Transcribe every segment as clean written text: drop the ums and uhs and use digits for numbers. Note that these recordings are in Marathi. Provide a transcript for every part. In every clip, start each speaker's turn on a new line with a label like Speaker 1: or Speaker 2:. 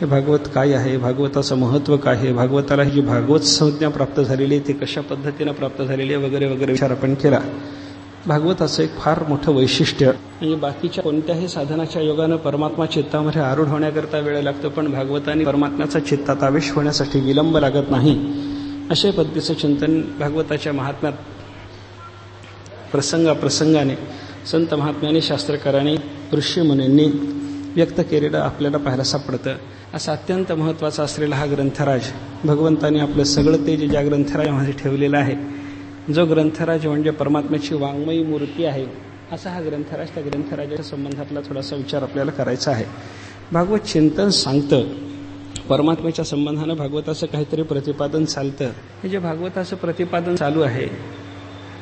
Speaker 1: हे भागवत काय आहे, भागवताचं महत्त्व काय आहे, भागवताला ही जी भागवत संज्ञा प्राप्त झालेली आहे ती कशा पद्धतीनं प्राप्त झालेली आहे वगैरे वगैरे विचार आपण केला. भागवताचं एक फार मोठं वैशिष्ट्य म्हणजे बाकीच्या कोणत्याही साधनाच्या योगानं परमात्मा चित्तामध्ये आरूढ होण्याकरता वेळ लागतो, पण भागवताने परमात्म्याचा चित्तात आवेश होण्यासाठी विलंब लागत नाही. अशा पद्धतीचं चिंतन भागवताच्या महात्म्यात प्रसंगाने संत महात्म्याने, शास्त्रकारांनी, ऋषीमुनींनी व्यक्त केलेलं आपल्याला पाहायला सापडतं. असा अत्यंत महत्त्वाचा असलेला हा ग्रंथराज, भगवंताने आपलं सगळं तेज ज्या ग्रंथराजामध्ये ठेवलेलं आहे, जो ग्रंथराज म्हणजे परमात्म्याची वाङ्मयी मूर्ती आहे, असा हा ग्रंथराज. त्या ग्रंथराजाच्या संबंधातला थोडासा विचार आपल्याला करायचा आहे. भागवत चिंतन सांगतं परमात्म्याच्या संबंधानं भागवताचं काहीतरी प्रतिपादन चालतं. हे जे भागवताचं प्रतिपादन चालू आहे,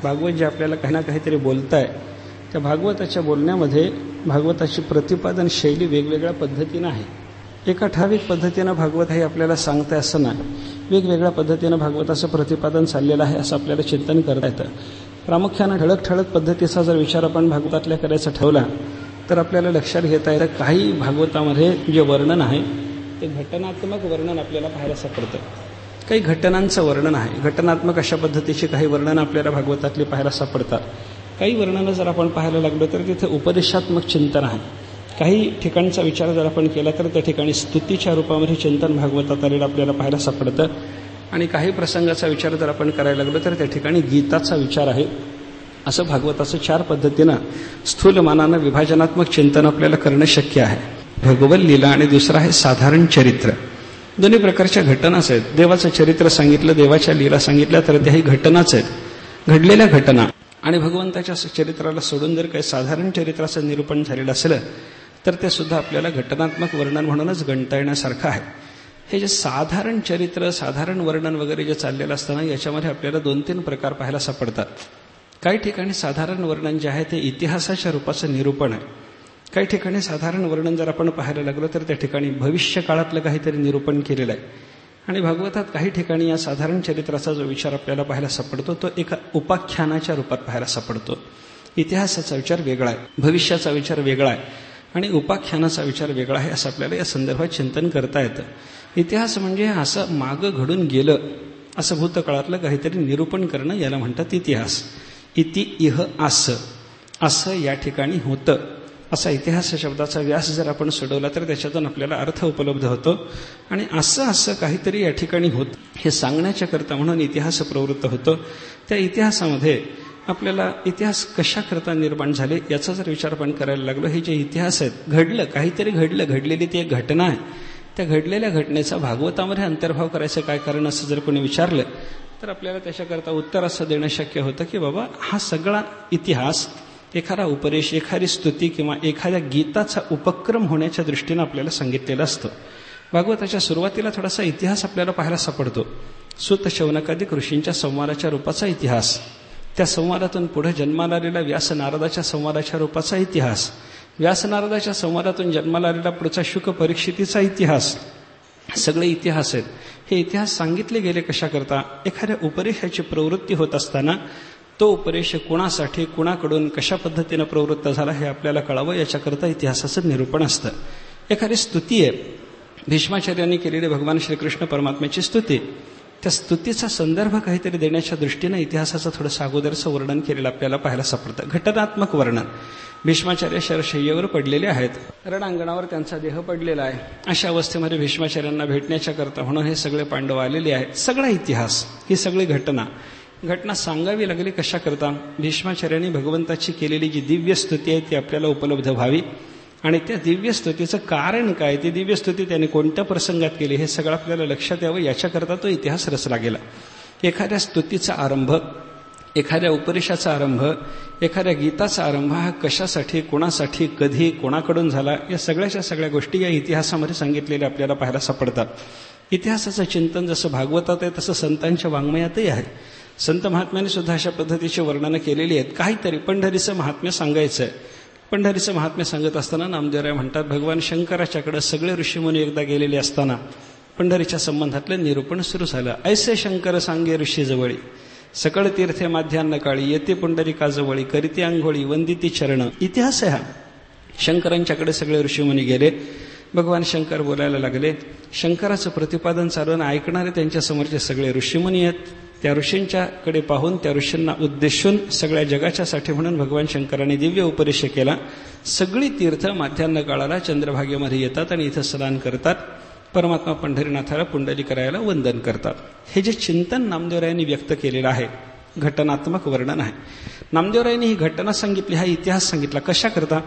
Speaker 1: भागवत जे आपल्याला काही ना काहीतरी बोलताय, त्या भागवताच्या बोलण्यामध्ये भागवताची प्रतिपादन शैली वेगवेगळ्या पद्धतीनं आहे. एका ठराविक पद्धतीनं भागवत हे आपल्याला सांगताय असं नाही, वेगवेगळ्या पद्धतीनं भागवताचं प्रतिपादन चाललेलं आहे असं आपल्याला चिंतन करता येतं. प्रामुख्यानं ठळक पद्धतीचा जर विचार आपण भागवतातल्या करायचा ठेवला तर आपल्याला लक्षात घेता येतं काही भागवतामध्ये जे वर्णन आहे ते घटनात्मक वर्णन आपल्याला पाहायला सापडतं. काही घटनांचं वर्णन आहे, घटनात्मक अशा पद्धतीची काही वर्णनं आपल्याला भागवतातली पाहायला सापडतात. काही वर्णनं जर आपण पाहायला लागलो तर तिथे उपदेशात्मक चिंतन आहे. काही ठिकाणचा विचार जर आपण केला तर त्या ठिकाणी स्तुतीच्या रूपामध्ये चिंतन भागवतात आलेलं आपल्याला पाहायला सापडतं. आणि काही प्रसंगाचा विचार जर आपण करायला लागलो तर त्या ठिकाणी गीताचा विचार आहे. असं भागवताचं 4 पद्धतीनं स्थूलमानानं विभाजनात्मक चिंतन आपल्याला करणं शक्य आहे. भगवत लीला आणि दुसरं आहे साधारण चरित्र. दोन्ही प्रकारच्या घटनाच आहेत. देवाचं चरित्र सांगितलं, देवाच्या लीला सांगितल्या तर त्याही घटनाच आहेत, घडलेल्या घटना. आणि भगवंताच्या चरित्राला सोडून जर काही साधारण चरित्राचं निरूपण झालेलं असेल तर ते सुद्धा आपल्याला घटनात्मक वर्णन म्हणूनच गणता येण्यासारखं आहे. हे जे साधारण चरित्र, साधारण वर्णन वगैरे जे चाललेलं असताना याच्यामध्ये आपल्याला 2-3 प्रकार पाहायला सापडतात. काही ठिकाणी साधारण वर्णन जे आहे ते इतिहासाच्या रूपाचं निरूपण आहे. काही ठिकाणी साधारण वर्णन जर आपण पाहायला लागलो तर त्या ठिकाणी भविष्य काळातलं काहीतरी निरूपण केलेलं आहे. आणि भागवतात काही ठिकाणी या साधारण चरित्राचा जो विचार आपल्याला पाहायला सापडतो तो एका उपाख्यानाच्या रूपात पाहायला सापडतो. इतिहासाचा विचार वेगळा आहे, भविष्याचा विचार वेगळा आहे आणि उपाख्यानाचा विचार वेगळा आहे असं आपल्याला या संदर्भात चिंतन करता येतं. इतिहास म्हणजे असं मागं घडून गेलं असं भूतकाळातलं काहीतरी निरूपण करणं, याला म्हणतात इतिहास. इति इह असं या ठिकाणी होतं, असा इतिहास शब्दाचा व्यास जर आपण सोडवला तर त्याच्यातून आपल्याला अर्थ उपलब्ध होतो. आणि असं काहीतरी या ठिकाणी होतं हे सांगण्याच्या करता म्हणून इतिहास प्रवृत्त होतो. त्या इतिहासामध्ये आपल्याला इतिहास कशा करता निर्माण झाले याचा जर विचार आपण करायला लागलो, हे जे इतिहास आहेत, घडलं काहीतरी, घडलेली ती एक घटना आहे. त्या घडलेल्या घटनेचा भागवतामध्ये अंतर्भाव करायचं काय कारण असं जर कोणी विचारलं तर आपल्याला त्याच्याकरता उत्तर असं देणं शक्य होतं की बाबा हा सगळा इतिहास एखादा उपदेश, एखादी स्तुती किंवा एखाद्या गीताचा उपक्रम होण्याच्या दृष्टीनं आपल्याला सांगितलेलं असतं. भागवताच्या सुरुवातीला थोडासा इतिहास आपल्याला पाहायला सापडतो. सूत शौनकादिक ऋषींच्या संवादाच्या रूपाचा इतिहास, त्या संवादातून पुढे जन्माला आलेला व्यास नारदाच्या संवादाच्या रूपाचा इतिहास, व्यास नारदाच्या संवादातून जन्माला आलेला पुढचा शुक परीक्षितीचा इतिहास, सगळे इतिहास आहेत. हे इतिहास सांगितले गेले कशा करता? एखाद्या उपदेशाची प्रवृत्ती होत असताना तो उपदेश कोणासाठी, कोणाकडून, कशा पद्धतीनं प्रवृत्त झाला हे आपल्याला कळावं याच्याकरता इतिहासाचं निरूपण असतं. एखादी स्तुती आहे, भीष्माचार्यांनी केलेली भगवान श्रीकृष्ण परमात्म्याची स्तुती, त्या स्तुतीचा संदर्भ काहीतरी देण्याच्या दृष्टीनं इतिहासाचं थोडंसं अगोदरचं वर्णन केलेलं आपल्याला पाहायला सापडतं. घटनात्मक वर्णन. भीष्माचार्य शरशय्येवर पडलेले आहेत, रणांगणावर त्यांचा देह पडलेला आहे. अशा अवस्थेमध्ये भीष्माचार्यांना भेटण्याच्या करता म्हणून हे सगळे पांडव आलेले आहेत. सगळा इतिहास, ही सगळी घटना सांगावी लागली कशा करता? भीष्माचार्यांनी भगवंताची केलेली जी दिव्य स्तुती आहे ती आपल्याला उपलब्ध व्हावी आणि त्या दिव्य स्तुतीचं कारण काय, ती दिव्य स्तुती त्याने कोणत्या प्रसंगात केली हे सगळं आपल्याला लक्षात यावं याच्याकरता तो इतिहास रचला गेला. एखाद्या स्तुतीचा आरंभ, एखाद्या उपदेशाचा आरंभ, एखाद्या गीताचा आरंभ हा कशासाठी, कोणासाठी, कधी, कोणाकडून झाला या सगळ्याच्या सगळ्या गोष्टी या इतिहासामध्ये सांगितलेल्या आपल्याला पाहायला सापडतात. इतिहासाचं चिंतन जसं भागवतात आहे तसं संतांच्या वाङ्मयातही आहे. संत महात्म्याने सुद्धा अशा पद्धतीची वर्णनं केलेली आहेत. काहीतरी पंढरीचं महात्म्य सांगायचं आहे. पंढरीचं महात्म्य सांगत असताना नामदेवराय म्हणतात, भगवान शंकराच्याकडे सगळे ऋषीमुनी एकदा गेलेले असताना पंढरीच्या संबंधातलं निरूपण सुरू झालं. ऐसे शंकर सांगे ऋषी जवळी, सकळ तीर्थे माध्यान्न काळी, येते पुंडरीकाजवळी, करीती आंघोळी, वंदिती चरण. इतिहास आहे हा. शंकरांच्याकडे सगळे ऋषीमुनी गेले. भगवान शंकर बोलायला लागले. शंकराचं प्रतिपादन चालून ऐकणारे त्यांच्या समोरचे सगळे ऋषीमुनी आहेत. त्या ऋषींच्याकडे पाहून त्या ऋषींना उद्देशून सगळ्या जगाच्यासाठी म्हणून भगवान शंकरांनी दिव्य उपदेश केला. सगळी तीर्थ माध्यान्ह काळाला चंद्रभागेमध्ये येतात आणि इथं स्नान करतात. परमात्मा पंढरीनाथाला पुंडली करायला वंदन करतात. हे जे चिंतन नामदेवरायांनी व्यक्त केलेलं आहे, घटनात्मक वर्णन आहे. नामदेवरायांनी ही घटना सांगितली, हा इतिहास सांगितला. कशा करता?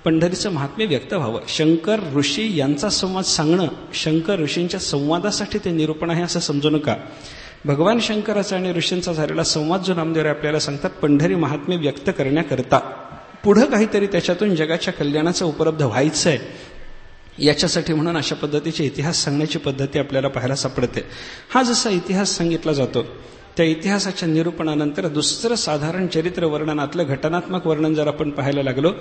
Speaker 1: पंढरीचं महात्म्य व्यक्त व्हावं. शंकर ऋषी यांचा संवाद सांगणं, शंकर ऋषींच्या संवादासाठी ते निरूपण आहे असं समजू नका. भगवान शंकराचा आणि ऋषींचा झालेला संवाद जो नामदेवराय आपल्याला सांगतात, पंढरी महात्म्य व्यक्त करण्याकरता पुढं काहीतरी त्याच्यातून जगाच्या कल्याणाचं उपलब्ध व्हायचं आहे, याच्यासाठी म्हणून अशा पद्धतीचे इतिहास सांगण्याची पद्धती आपल्याला पाहायला सापडते. हा जसा इतिहास सांगितला जातो, त्या इतिहासाच्या निरूपणानंतर दुसरं साधारण चरित्र वर्णनातलं घटनात्मक वर्णन जर आपण पाहायला लागलो,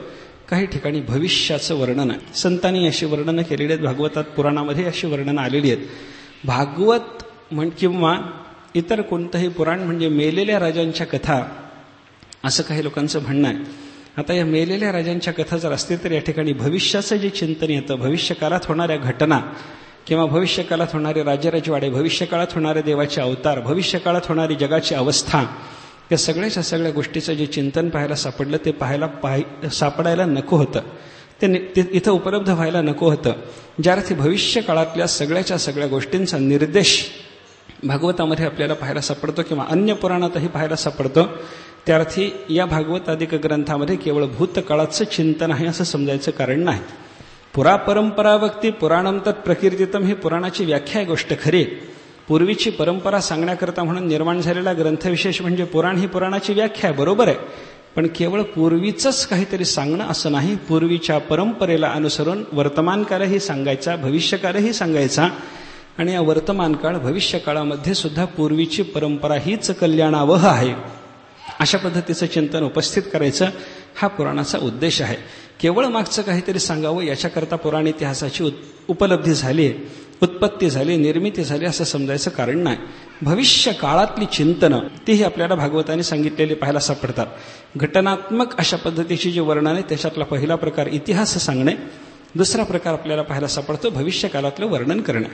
Speaker 1: काही ठिकाणी भविष्याचं वर्णन आहे. संतांनी अशी वर्णनं केलेली आहेत, भागवतात पुराणामध्ये अशी वर्णनं आलेली आहेत. भागवत किंवा इतर कोणतंही पुराण म्हणजे मेलेल्या राजांच्या कथा, असं काही लोकांचं म्हणणं आहे. आता या मेलेल्या राजांच्या कथा जर असतील तर या ठिकाणी भविष्याचं जे चिंतन येतं, भविष्यकाळात होणाऱ्या घटना किंवा भविष्यकाळात होणारे राजवाडे, भविष्यकाळात होणारे देवाचे अवतार, भविष्यकाळात होणारी जगाची अवस्था, या सगळ्याच्या सगळ्या गोष्टीचं जे चिंतन पाहायला सापडलं ते सापडायला नको होतं. ते इथं उपलब्ध व्हायला नको होतं. ज्या अर्थी भविष्यकाळातल्या सगळ्याच्या सगळ्या गोष्टींचा निर्देश भागवतामध्ये आपल्याला पाहायला सापडतो किंवा अन्य पुराणातही पाहायला सापडतो, त्या अर्थी या भागवतादिक ग्रंथामध्ये केवळ भूतकाळाचं चिंतन आहे असं समजायचं कारण नाही. पुरापरंपरा वक्ती पुराणम तत् प्रकीर्तितम ही पुराणाची व्याख्या आहे. गोष्ट खरी, पूर्वीची परंपरा सांगण्याकरता म्हणून निर्माण झालेला ग्रंथविशेष म्हणजे पुराण ही पुराणाची व्याख्या आहे, बरोबर आहे. पण केवळ पूर्वीचंच काहीतरी सांगणं असं नाही. पूर्वीच्या परंपरेला अनुसरून वर्तमानकाळही सांगायचा, भविष्यकाळही सांगायचा आणि या वर्तमानकाळ भविष्यकाळामध्ये सुद्धा पूर्वीची परंपरा हीच कल्याणावह आहे अशा पद्धतीचं चिंतन उपस्थित करायचं, हा पुराणाचा उद्देश आहे. केवळ मागचं काहीतरी सांगावं याच्याकरता पुराण इतिहासाची उपलब्धी झाली, उत्पत्ती झाली, निर्मिती झाली असं समजायचं कारण नाही. भविष्य काळातली चिंतनं तीही आपल्याला भागवताने सांगितलेली पाहायला सापडतात. घटनात्मक अशा पद्धतीची जी वर्णन आहे त्याच्यातला पहिला प्रकार इतिहास सांगणे, दुसरा प्रकार आपल्याला पाहायला सापडतो भविष्य काळातलं वर्णन करणे.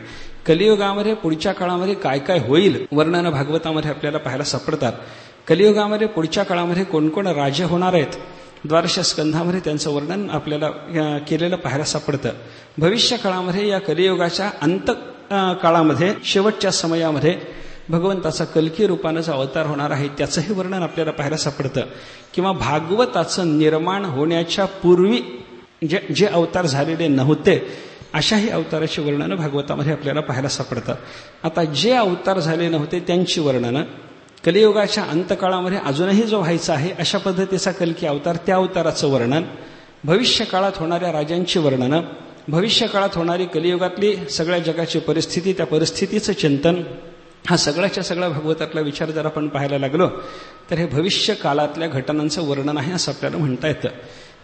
Speaker 1: कलियुगामध्ये पुढच्या काळामध्ये काय काय होईल वर्णन भागवतामध्ये आपल्याला पाहायला सापडतात. कलियुगामध्ये पुढच्या काळामध्ये कोणकोण राजे होणार आहेत, द्वादश स्कंधामध्ये त्यांचं वर्णन आपल्याला केलेलं पाहायला सापडतं. भविष्य काळामध्ये या कलियुगाच्या अंत काळामध्ये शेवटच्या समयामध्ये भगवंताचा कल्की रूपानं जो अवतार होणार आहे त्याचंही वर्णन आपल्याला पाहायला सापडतं. किंवा भागवताचं निर्माण होण्याच्या पूर्वी जे अवतार झालेले नव्हते अशाही अवताराची वर्णनं भागवतामध्ये आपल्याला पाहायला सापडतात. आता जे अवतार झाले नव्हते त्यांची वर्णनं कलियुगाच्या अंतकाळामध्ये अजूनही जो व्हायचा आहे अशा पद्धतीचा कल्की अवतार, त्या अवताराचं वर्णन, भविष्यकाळात होणाऱ्या राजांची वर्णनं, भविष्यकाळात होणारी कलियुगातली सगळ्या जगाची परिस्थिती, त्या परिस्थितीचं चिंतन, हा सगळ्याच्या सगळा भागवतातला विचार जर आपण पाहायला लागलो तर हे भविष्य काळातल्या घटनांचं वर्णन आहे असं आपल्याला म्हणता येतं.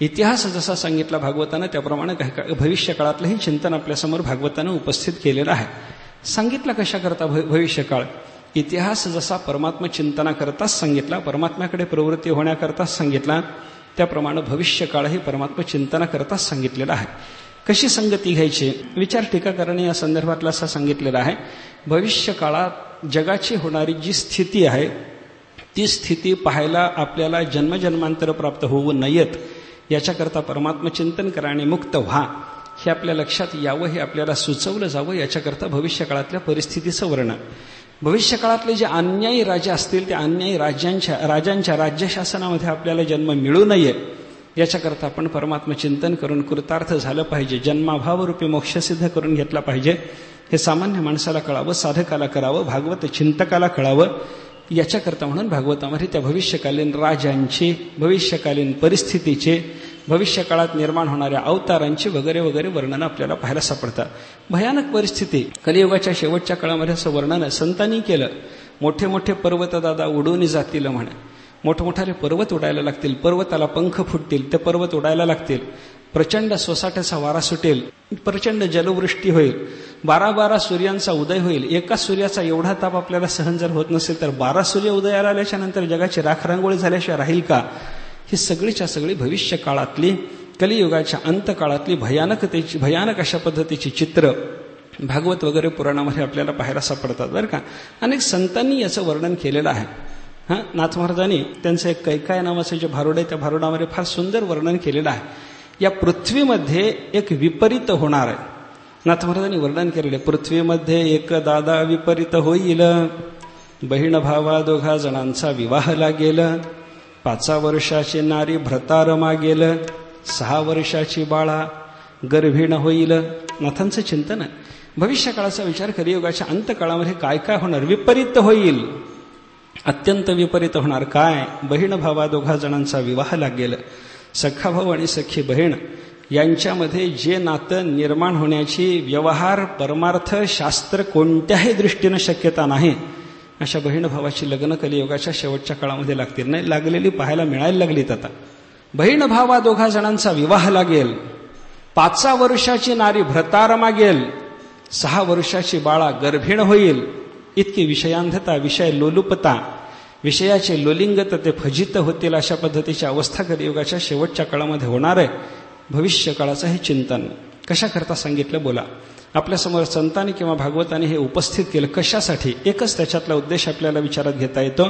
Speaker 1: इतिहास जसा सांगितला भागवतानं त्याप्रमाणे भविष्य काळातलंही चिंतन आपल्यासमोर भागवतानं उपस्थित केलेलं आहे. सांगितलं कशाकरता भविष्यकाळ? इतिहास जसा परमात्म चिंतनाकरताच सांगितला, परमात्म्याकडे प्रवृत्ती होण्याकरताच सांगितला, त्याप्रमाणे भविष्यकाळही परमात्म चिंतनाकरताच सांगितलेला आहे. कशी संगती घ्यायची? विचार टीकाकारांनी या संदर्भातला असा सांगितलेला आहे. भविष्यकाळात जगाची होणारी जी स्थिती आहे ती स्थिती पाहायला आपल्याला जन्मजन्मांतर प्राप्त होऊ नयेत याच्याकरता परमात्म चिंतन करा आणि मुक्त व्हा, हे आपल्या लक्षात यावं, हे आपल्याला सुचवलं जावं, याच्याकरता भविष्यकाळातल्या परिस्थितीचं वर्णन. भविष्यकाळातले जे अन्यायी राजे असतील त्या अन्यायी राजांच्या राज्यशासनामध्ये आपल्याला जन्म मिळू नये याच्याकरता आपण परमात्म चिंतन करून कृतार्थ झालं पाहिजे, जन्माभावरूपी मोक्ष सिद्ध करून घेतला पाहिजे. हे सामान्य माणसाला कळावं, साधकाला कळावं, भागवत चिंतकाला कळावं, याच्याकरता म्हणून भागवतामध्ये त्या भविष्यकालीन राजांची, भविष्यकालीन परिस्थितीचे, भविष्यकाळात निर्माण होणाऱ्या अवतारांची वगैरे वगैरे वर्णनं आपल्याला पाहायला सापडतात. भयानक परिस्थिती कलियुगाच्या शेवटच्या काळामध्ये असं वर्णन संतांनी केलं. मोठे मोठे पर्वत दादा उडून जातील म्हणे, मोठमोठाले पर्वत उडायला लागतील, पर्वताला पंख फुटतील, ते पर्वत उडायला लागतील, प्रचंड सोसाट्याचा वारा सुटेल, प्रचंड जलवृष्टी होईल, 12 सूर्यांचा उदय होईल. एका सूर्याचा एवढा ताप आपल्याला सहन जर होत नसेल तर 12 सूर्य उदयाला आल्याच्या नंतर जगाची राखरांगोळी झाल्याशिवाय राहील का? ही सगळीच्या सगळी भविष्य काळातली कलियुगाच्या अंतकाळातली भयानक अशा पद्धतीची चित्र भागवत वगैरे पुराणामध्ये आपल्याला पाहायला सापडतात बरं का. अनेक संतांनी याचं वर्णन केलेलं आहे. नाथ महाराजांनी त्यांचं एक कैकाय नावाचं जे भारुड आहे त्या भारुडामध्ये फार सुंदर वर्णन केलेलं आहे. या पृथ्वीमध्ये एक विपरीत होणार आहे. नाथ महाराजांनी वर्णन केलेले, पृथ्वीमध्ये एक दादा विपरीत होईल, बहीण भावा दोघा जणांचा विवाह लागेल, 5 वर्षाची नारी भ्रतार मागेल, 6 वर्षाची बाळा गर्भिण होईल. नाथांचं चिंतन आहे. भविष्यकाळाचा विचार, कलियुगाच्या अंतकाळामध्ये काय काय होणार, विपरीत होईल, अत्यंत विपरीत होणार. काय, बहीण भावा दोघा जणांचा विवाह लागेल, सखा भाऊ आणि सखी बहीण यांच्यामध्ये जे नातं निर्माण होण्याची व्यवहार परमार्थ शास्त्र कोणत्याही दृष्टीनं शक्यता नाही, अशा बहीण भावाची लग्न कलियुगाच्या शेवटच्या काळामध्ये लागतील. नाही लागलेली पाहायला मिळायला लागलीत आता. बहीण भावा दोघा जणांचा विवाह लागेल, 5 वर्षाची नारी भ्रतार मागेल, 6 वर्षाची बाळा गर्भिण होईल. इतकी विषयांधता, विषय लोलुपता, विषयाचे लोलिंगत ते फजित होतील, अशा पद्धतीची अवस्था कलियुगाच्या शेवटच्या काळामध्ये होणार आहे. भविष्य काळाचं हे चिंतन कशाकरता सांगितलं बोला. आपल्यासमोर संतांनी किंवा भागवतांनी हे उपस्थित केलं कशासाठी, एकच त्याच्यातला उद्देश आपल्याला विचारात घेता येतो.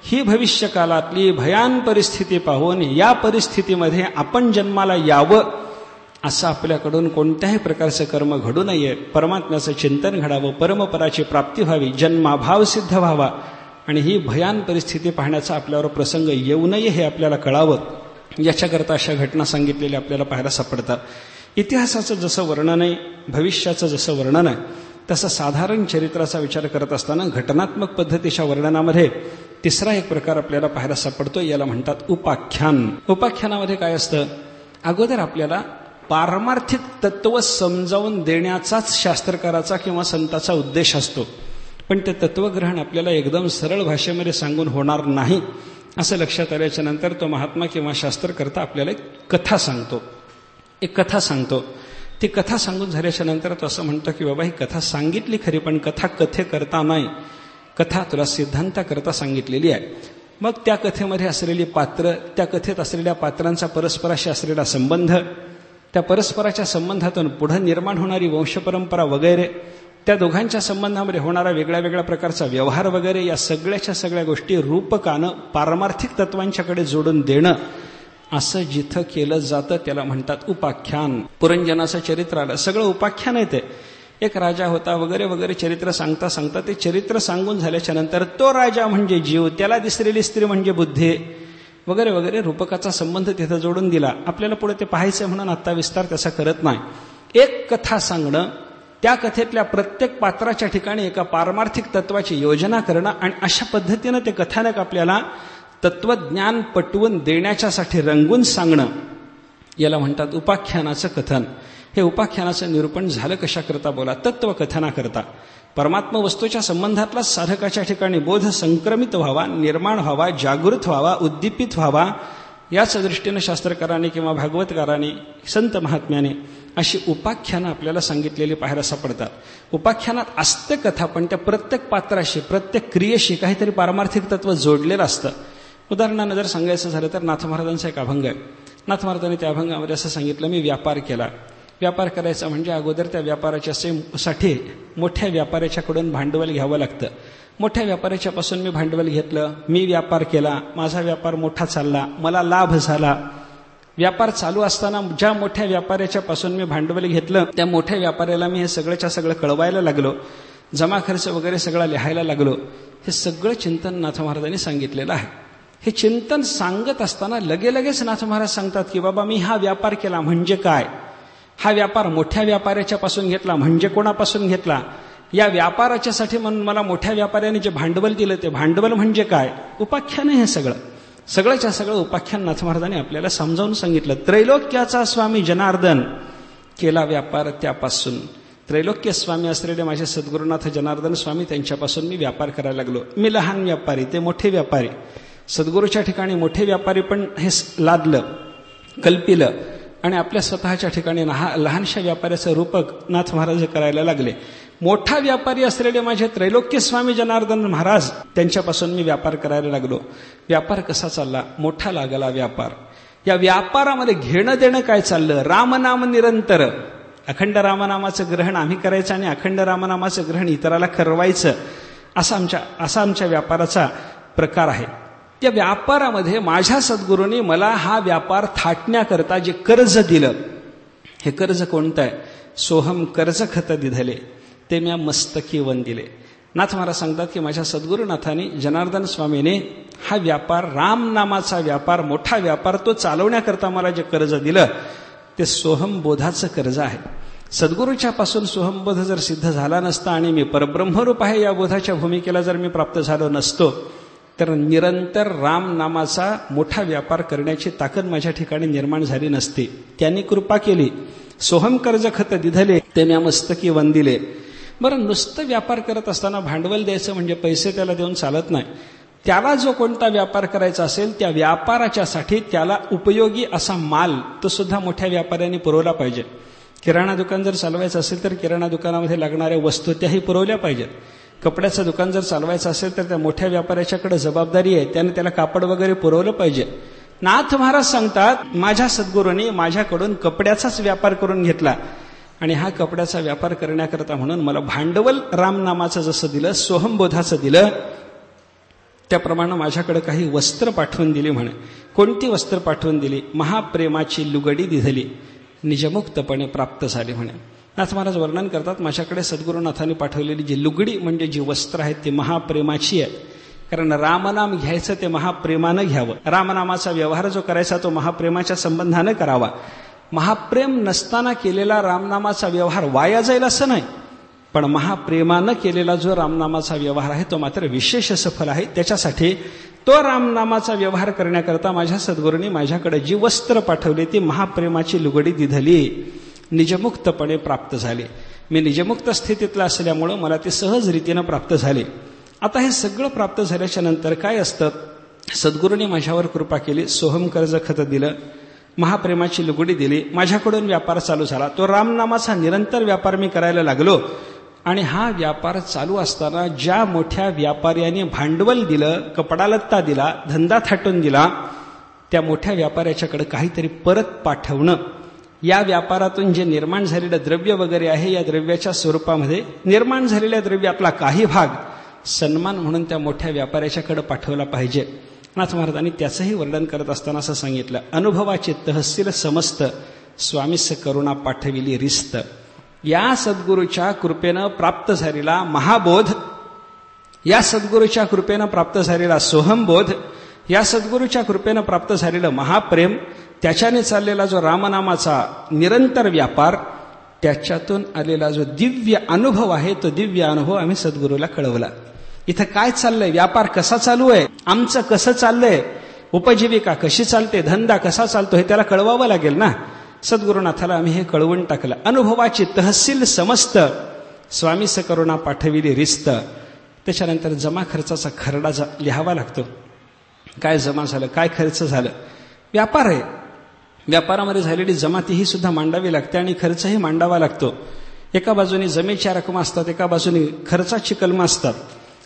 Speaker 1: ही भविष्य काळातली भयान परिस्थिती पाहून या परिस्थितीमध्ये आपण जन्माला यावं असं आपल्याकडून कोणत्याही प्रकारचं कर्म घडू नये. परमात्म्याचं चिंतन घडावं, परमपराची प्राप्ती व्हावी, जन्माभाव सिद्ध व्हावा आणि ही भयान परिस्थिती पाहण्याचा आपल्यावर प्रसंग येऊ नये हे आपल्याला कळावं. याच्याकरता अशा घटना सांगितलेल्या आपल्याला पाहायला सापडतात. इतिहासाचं जसं वर्णन आहे, भविष्याचं जसं वर्णन आहे, तसं साधारण चरित्राचा विचार करत असताना घटनात्मक पद्धतीच्या वर्णनामध्ये तिसरा एक प्रकार आपल्याला पाहायला सापडतो. याला म्हणतात उपाख्यान. उपाख्यानामध्ये काय असतं, अगोदर आपल्याला पारमार्थिक तत्व समजावून देण्याचाच शास्त्रकाराचा किंवा संताचा उद्देश असतो. पण ते तत्वग्रहण आपल्याला एकदम सरळ भाषेमध्ये सांगून होणार नाही असं लक्षात आल्याच्या नंतर तो महात्मा किंवा शास्त्रकर्ता आपल्याला एक कथा सांगतो. ती कथा सांगून झाल्याच्या नंतर तो असं म्हणतो की बाबा ही कथा सांगितली खरी, पण कथा कथेकरता नाही, कथा तुला सिद्धांताकरता सांगितलेली आहे. मग त्या कथेमध्ये असलेली पात्र, त्या कथेत असलेल्या पात्रांचा परस्पराशी असलेला संबंध, त्या परस्पराच्या संबंधातून पुढे निर्माण होणारी वंशपरंपरा वगैरे, त्या दोघांच्या संबंधामध्ये होणारा वेगळ्या वेगळ्या प्रकारचा व्यवहार वगैरे, या सगळ्याच्या सगळ्या गोष्टी रूपकानं पारमार्थिक तत्वांच्याकडे जोडून देणं, असं जिथं केलं जातं त्याला म्हणतात उपाख्यान. पुरंजनाचं चरित्र आलं, सगळं उपाख्यान येते. एक राजा होता वगैरे वगैरे चरित्र सांगता सांगता ते चरित्र सांगून झाल्याच्या नंतर तो राजा म्हणजे जीव, त्याला दिसलेली स्त्री म्हणजे बुद्धी वगैरे वगैरे रूपकाचा संबंध तिथं जोडून दिला. आपल्याला पुढे ते पाहायचं म्हणून आता विस्तार तसा करत नाही. एक कथा सांगणं, त्या कथेतल्या प्रत्येक पात्राच्या ठिकाणी एका पारमार्थिक तत्वाची योजना करणं आणि अशा पद्धतीनं ते कथानक आपल्याला तत्वज्ञान पटवून देण्याच्यासाठी रंगून सांगणं, याला म्हणतात उपाख्यानाचं कथन. हे उपाख्यानाचं निरूपण झालं कशाकरता बोला, तत्वकथनाकरता. परमात्मा वस्तूच्या संबंधातला साधकाच्या ठिकाणी बोध संक्रमित व्हावा, निर्माण व्हावा, जागृत व्हावा, उद्दीपित व्हावा, याच दृष्टीनं शास्त्रकारांनी किंवा भागवतकारांनी, संत महात्म्याने अशी उपाख्यानं आपल्याला सांगितलेली पाहायला सापडतात. उपाख्यानात असते कथा, पण त्या प्रत्येक पात्राशी, प्रत्येक क्रियेशी काहीतरी पारमार्थिक तत्व जोडलेलं असतं. उदाहरणानं जर सांगायचं झालं तर नाथ महाराजांचा एक अभंग आहे. नाथ महाराजांनी त्या अभंगामध्ये असं सांगितलं, मी व्यापार केला. व्यापार करायचा म्हणजे अगोदर त्या व्यापाराच्यासाठी मोठ्या व्यापाऱ्याच्याकडून भांडवल घ्यावं लागतं. मोठ्या व्यापाऱ्याच्यापासून मी भांडवल घेतलं, मी व्यापार केला, माझा व्यापार मोठा चालला, मला लाभ झाला. व्यापार चालू असताना ज्या मोठ्या व्यापाऱ्याच्यापासून मी भांडवल घेतलं त्या मोठ्या व्यापाऱ्याला मी हे सगळ्याच्या सगळं कळवायला लागलो, जमा खर्च वगैरे सगळा लिहायला लागलो. हे सगळं चिंतन नाथ महाराजांनी सांगितलेलं आहे. हे चिंतन सांगत असताना लगेच नाथ महाराज सांगतात की बाबा मी हा व्यापार केला म्हणजे काय, हा व्यापार मोठ्या व्यापाऱ्याच्या पासून घेतला म्हणजे कोणापासून घेतला, या व्यापाराच्यासाठी म्हणून मला मोठ्या व्यापाऱ्याने जे भांडवल दिलं ते भांडवल म्हणजे काय. उपाख्यान हे सगळ्याच्या सगळं उपाख्यान नाथ महाराजांनी आपल्याला समजावून सांगितलं. त्रैलोक्याचा स्वामी जनार्दन केला व्यापार त्यापासून. त्रैलोक्य स्वामी असलेले माझे सद्गुरुनाथ जनार्दन स्वामी, त्यांच्यापासून मी व्यापार करायला लागलो. मी लहान व्यापारी, ते मोठे व्यापारी. सद्गुरूच्या ठिकाणी मोठे व्यापारी पण हे लादलं, कल्पिलं आणि आपल्या स्वतःच्या ठिकाणी लहानशा व्यापाऱ्याचं रूपक नाथ महाराज करायला लागले. मोठा व्यापारी असलेले माझे त्रैलोक्य स्वामी जनार्दन महाराज, त्यांच्यापासून मी व्यापार करायला लागलो. व्यापार कसा चालला, मोठा लागला व्यापार. या व्यापारामध्ये घेणं देणं काय चाललं? रामनाम निरंतर. अखंड रामनामाचं ग्रहण आम्ही करायचं आणि अखंड रामनामाचं ग्रहण इतराला करवायचं, असा आमच्या व्यापाराचा प्रकार आहे. त्या व्यापारामध्ये माझ्या सद्गुरूंनी मला हा व्यापार थाटण्याकरता जे कर्ज दिलं, हे कर्ज कोणतं आहे? सोहम कर्ज खत दिधले ते म्या मस्तकी वन दिले. नाथ महाराज सांगतात की माझ्या सद्गुरुनाथांनी जनार्दन स्वामीने हा व्यापार, रामनामाचा व्यापार, मोठा व्यापार, तो चालवण्याकरता मला जे कर्ज दिलं ते सोहमबोधाचं कर्ज आहे. सद्गुरूच्या पासून सोहमबोध जर सिद्ध झाला नसता आणि मी परब्रह्मरूप आहे या बोधाच्या भूमिकेला जर मी प्राप्त झालो नसतो, तर निरंतर रामनामाचा मोठा व्यापार करण्याची ताकद माझ्या ठिकाणी निर्माण झाली नसती. त्यांनी कृपा केली. सोहम कर्ज खत दिधले ते म्या मस्तकी वंदिले. बरं, नुसतं व्यापार करत असताना भांडवल द्यायचं म्हणजे पैसे त्याला देऊन चालत नाही. त्याला जो कोणता व्यापार करायचा असेल त्या व्यापाराच्यासाठी त्याला उपयोगी असा माल तो सुद्धा मोठ्या व्यापाऱ्यांनी पुरवला पाहिजे. किराणा दुकान जर चालवायचं असेल तर किराणा दुकानामध्ये लागणाऱ्या वस्तू त्याही पुरवल्या पाहिजेत. कपड्याचं दुकान जर चालवायचं असेल तर त्या मोठ्या व्यापाऱ्याच्याकडे जबाबदारी आहे, त्याने त्याला कापड वगैरे पुरवलं पाहिजे. नाथ महाराज सांगतात माझ्या सद्गुरूंनी माझ्याकडून कपड्याचाच व्यापार करून घेतला आणि हा कपड्याचा व्यापार करण्याकरता म्हणून मला भांडवल रामनामाचं जसं दिलं, सोहमबोधाचं दिलं, त्याप्रमाणे माझ्याकडे काही वस्त्र पाठवून दिली. म्हणे कोणती वस्त्र पाठवून दिली? महाप्रेमाची लुगडी दिधली निजमुक्तपणे प्राप्त झाली. म्हणे नाथ महाराज वर्णन करतात माझ्याकडे सद्गुरुनाथांनी पाठवलेली जी लुगडी म्हणजे जी वस्त्र आहेत ती महाप्रेमाची आहे. कारण रामनाम घ्यायचं ते महाप्रेमानं घ्यावं. रामनामाचा व्यवहार जो करायचा तो महाप्रेमाच्या संबंधानं करावा. महाप्रेम नसताना केलेला रामनामाचा व्यवहार वाया जाईल असं नाही, पण महाप्रेमानं केलेला जो रामनामाचा व्यवहार आहे तो मात्र विशेष सफल आहे. त्याच्यासाठी तो रामनामाचा व्यवहार करण्याकरता माझ्या सद्गुरूंनी माझ्याकडे जी वस्त्र पाठवली ती महाप्रेमाची लुगडी दिधली, निजमुक्तपणे प्राप्त झाली. मी निजमुक्त स्थितीतला असल्यामुळं मला ती सहज रीतीनं प्राप्त झाली. आता हे सगळं प्राप्त झाल्याच्या नंतर काय असतं? सद्गुरूंनी माझ्यावर कृपा केली, सोहम कर्ज खत दिलं, महाप्रेमाची लुगडी दिली, माझ्याकडून व्यापार चालू झाला. तो रामनामाचा निरंतर व्यापार मी करायला लागलो. आणि हा व्यापार चालू असताना ज्या मोठ्या व्यापाऱ्याने भांडवल दिलं, कपडा लत्ता दिला, धंदा थाटून दिला, त्या मोठ्या व्यापाऱ्याच्याकडे काहीतरी परत पाठवणं, या व्यापारातून जे निर्माण झालेलं द्रव्य वगैरे आहे या द्रव्याच्या स्वरूपामध्ये निर्माण झालेल्या द्रव्यातला काही भाग सन्मान म्हणून त्या मोठ्या व्यापाऱ्याच्याकडे पाठवला पाहिजे. नाथ महाराजांनी त्याचंही वर्णन करत असताना असं सांगितलं, अनुभवाची तहसील समस्त स्वामीस करुणा पाठविली रिस्त. या सद्गुरूच्या कृपेनं प्राप्त झालेला महाबोध, या सद्गुरूच्या कृपेनं प्राप्त झालेला सोहमबोध, या सद्गुरूच्या कृपेनं प्राप्त झालेलं महाप्रेम, त्याच्याने चाललेला जो रामनामाचा निरंतर व्यापार, त्याच्यातून आलेला जो दिव्य अनुभव आहे तो दिव्य अनुभव आम्ही सद्गुरूला कळवला. इथं काय चाललंय, व्यापार कसा चालू आहे, आमचं कसं चाललंय, उपजीविका कशी चालते, धंदा कसा चालतो हे त्याला कळवावं लागेल ना. सद्गुरुनाथाला आम्ही हे कळवून टाकलं. अनुभवाची तहसील समस्त स्वामीस करुणा पाठविली रिस्त. त्याच्यानंतर जमा खर्चाचा खरडा लिहावा लागतो. काय जमा झालं, काय खर्च झालं, व्यापार आहे, व्यापारामध्ये झालेली जमाती ही सुद्धा मांडावी लागते आणि खर्चही मांडावा लागतो. एका बाजूने जमेच्या रकमा असतात, एका बाजूने खर्चाची कलमं असतात.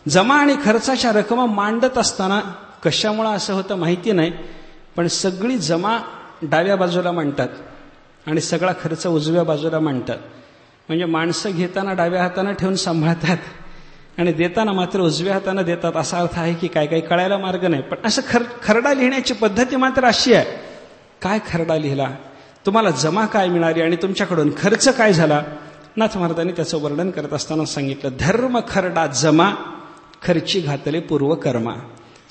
Speaker 1: जमा आणि खर्चाच्या रकमा मांडत असताना कशामुळं असं होतं माहिती नाही, पण सगळी जमा डाव्या बाजूला मांडतात आणि सगळा खर्च उजव्या बाजूला मांडतात. म्हणजे माणसं घेताना डाव्या हाताने ठेवून सांभाळतात आणि देताना मात्र उजव्या हाताने देतात. असा अर्थ आहे की काय काही कळायला मार्ग नाही. पण असं खरडा लिहिण्याची पद्धती मात्र अशी आहे. काय खरडा लिहिला, तुम्हाला जमा काय मिळाली आणि तुमच्याकडून खर्च काय झाला. नाथ महाराजांनी त्याचं वर्णन करत असताना सांगितलं, धर्म खरडा जमा खर्ची घातले पूर्वकर्मा.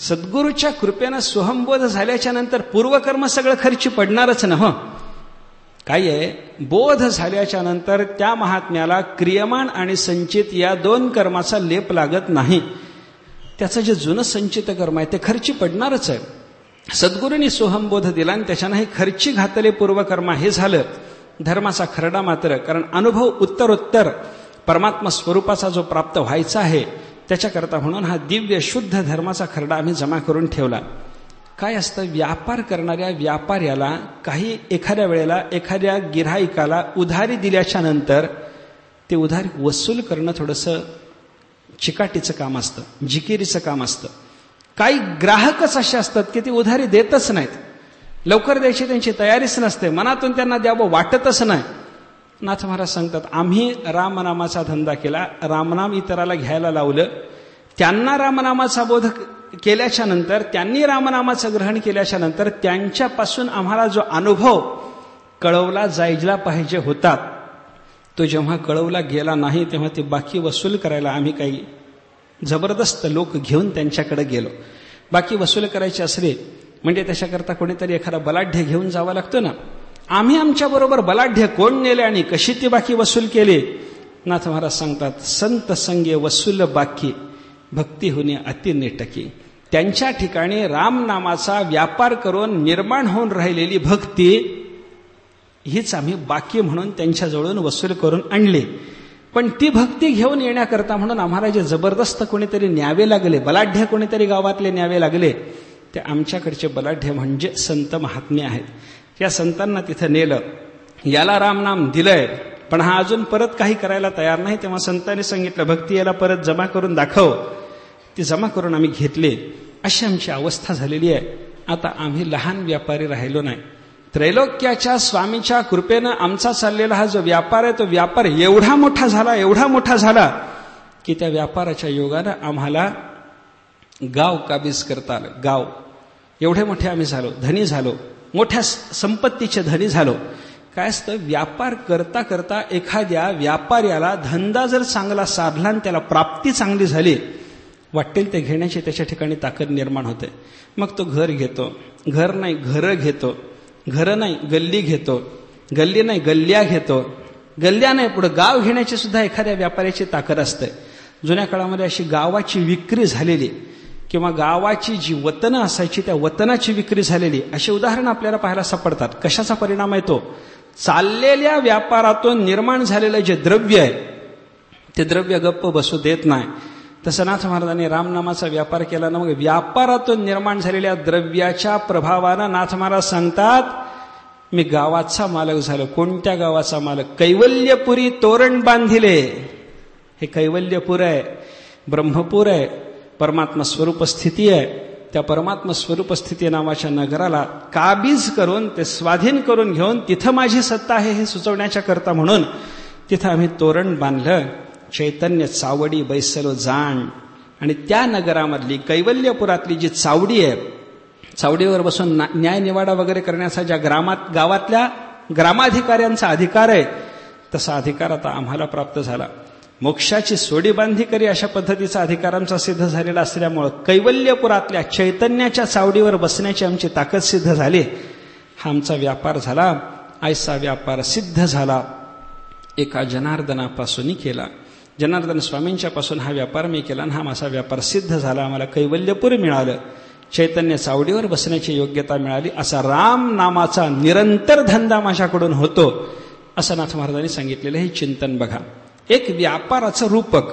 Speaker 1: सद्गुरूच्या कृपेनं सोहमबोध झाल्याच्या नंतर पूर्वकर्म सगळं खर्ची पडणारच ना. हो काय आहे, बोध झाल्याच्या नंतर त्या महात्म्याला क्रियमाण आणि संचित या दोन कर्माचा लेप लागत नाही. त्याचं जे जुनं संचित कर्म आहे ते खर्ची पडणारच आहे. सद्गुरूंनी सोहमबोध दिला आणि त्याच्यानं हे खर्ची घातले पूर्वकर्मा हे झालं धर्माचा खरडा. मात्र कारण अनुभव उत्तरोत्तर परमात्मा स्वरूपाचा जो प्राप्त व्हायचा आहे त्याच्याकरता म्हणून हा दिव्य शुद्ध धर्माचा खरडा आम्ही जमा करून ठेवला. काय असतं, व्यापार करणाऱ्या व्यापाऱ्याला काही एखाद्या वेळेला एखाद्या गिऱ्हाईकाला उधारी दिल्याच्या नंतर ते उधारी वसूल करणं थोडंसं चिकाटीचं काम असतं, जिकिरीचं काम असतं. काही ग्राहकच असे असतात की ते उधारी देतच नाहीत. लवकर द्यायची त्यांची तयारीच नसते, मनातून त्यांना द्यावं वाटतच नाही. नाथ महाराज सांगतात, आम्ही रामनामाचा धंदा केला, रामनाम इतराला घ्यायला लावलं, त्यांना रामनामाचा बोध केल्याच्या नंतर, त्यांनी रामनामाचं ग्रहण केल्याच्या नंतर त्यांच्यापासून आम्हाला जो अनुभव कळवला जायला पाहिजे होता, तो जेव्हा कळवला गेला नाही तेव्हा ते बाकी वसूल करायला आम्ही काही जबरदस्त लोक घेऊन त्यांच्याकडे गेलो. बाकी वसूल करायचे असले म्हणजे त्याच्याकरता कोणीतरी एखादा बलाढ्य घेऊन जावं लागतं ना. आम्ही आमच्याबरोबर बलाढ्य कोण नेले आणि कशी ती बाकी वसूल केली. नाथ महाराज सांगतात, संत संगे वसूल बाकी भक्ती होणे अति नेटकी. त्यांच्या ठिकाणी रामनामाचा व्यापार करून निर्माण होऊन राहिलेली भक्ती हीच आम्ही बाकी म्हणून त्यांच्याजवळून वसूल करून आणली. पण ती भक्ती घेऊन येण्याकरता म्हणून आम्हाला जे जबरदस्त कोणीतरी न्यावे लागले, बलाढ्य कोणीतरी गावातले न्यावे लागले, ते आमच्याकडचे बलाढ्य म्हणजे संत महात्मे आहेत. या संतांना तिथं नेलं, याला रामनाम दिलंय पण हा अजून परत काही करायला तयार नाही. तेव्हा संतांनी सांगितलं, भक्ती याला परत जमा करून दाखव. ती जमा करून आम्ही घेतले. अशी आमची अवस्था झालेली आहे. आता आम्ही लहान व्यापारी राहिलो नाही. त्रैलोक्याच्या स्वामीच्या कृपेनं आमचा चाललेला हा जो व्यापार आहे, तो व्यापार एवढा मोठा झाला की त्या व्यापाराच्या योगानं आम्हाला गाव काबीज करता आलं. गाव एवढे मोठे आम्ही झालो, धनी झालो, मोठ्या संपत्तीचे धनी झालो. काय असतं, व्यापार करता करता एखाद्या व्यापाऱ्याला धंदा जर चांगला साधला आणि त्याला प्राप्ती चांगली झाली, वाटेल ते घेण्याची त्याच्या ठिकाणी ताकद निर्माण होते. मग तो घर घेतो, घर नाही घरं घेतो, घरं नाही गल्ली घेतो, गल्ली नाही गल्ल्या घेतो, गल्ल्या नाही पुढे गाव घेण्याची सुद्धा एखाद्या व्यापाऱ्याची ताकद असते. जुन्या काळामध्ये अशी गावाची विक्री झालेली किंवा गावाची जी वतनं असायची त्या वतनाची विक्री झालेली अशी उदाहरणं आपल्याला पाहायला सापडतात. कशाचा परिणाम आहे तो? चाललेल्या व्यापारातून निर्माण झालेलं जे द्रव्य आहे ते द्रव्य गप्प बसू देत नाही. तसं नाथ महाराजांनी रामनामाचा व्यापार केला ना, मग व्यापारातून निर्माण झालेल्या द्रव्याच्या प्रभावानं नाथ महाराज सांगतात, मी गावाचा मालक झालो. कोणत्या गावाचा मालक? कैवल्यपुरी तोरण बांधिले. हे कैवल्यपूर आहे, ब्रह्मपूर आहे, परमात्मा स्वरूप स्थिती आहे. त्या परमात्मा स्वरूप स्थिती नावाच्या नगराला काबीज करून ते स्वाधीन करून घेऊन तिथं माझी सत्ता आहे हे सुचवण्याच्या करता म्हणून तिथं आम्ही तोरण बांधलं. चैतन्य चावडी बैसलो जाण. आणि त्या नगरामधली कैवल्यपुरातली जी चावडी आहे, चावडीवर बसून न्याय निवाडा वगैरे करण्याचा ज्या गावातल्या ग्रामाधिकाऱ्यांचा अधिकार आहे, तसा अधिकार आता आम्हाला प्राप्त झाला. मोक्षाची सोडी बांधी करी अशा पद्धतीचा अधिकार आमचा सिद्ध झालेला असल्यामुळं कैवल्यपुरातल्या चैतन्याच्या चावडीवर बसण्याची आमची ताकद सिद्ध झाली. हा आमचा व्यापार झाला. ऐसा व्यापार सिद्ध झाला एका जनार्दनापासूनही केला. जनार्दन स्वामींच्या पासून हा व्यापार मी केला आणि हा माझा व्यापार सिद्ध झाला. आम्हाला कैवल्यपूर मिळालं, चैतन्य चावडीवर बसण्याची योग्यता मिळाली. असा राम नामाचा निरंतर धंदा माझ्याकडून होतो, असं नाथ महाराजांनी सांगितलेलं हे चिंतन बघा. एक व्यापाराचं रूपक,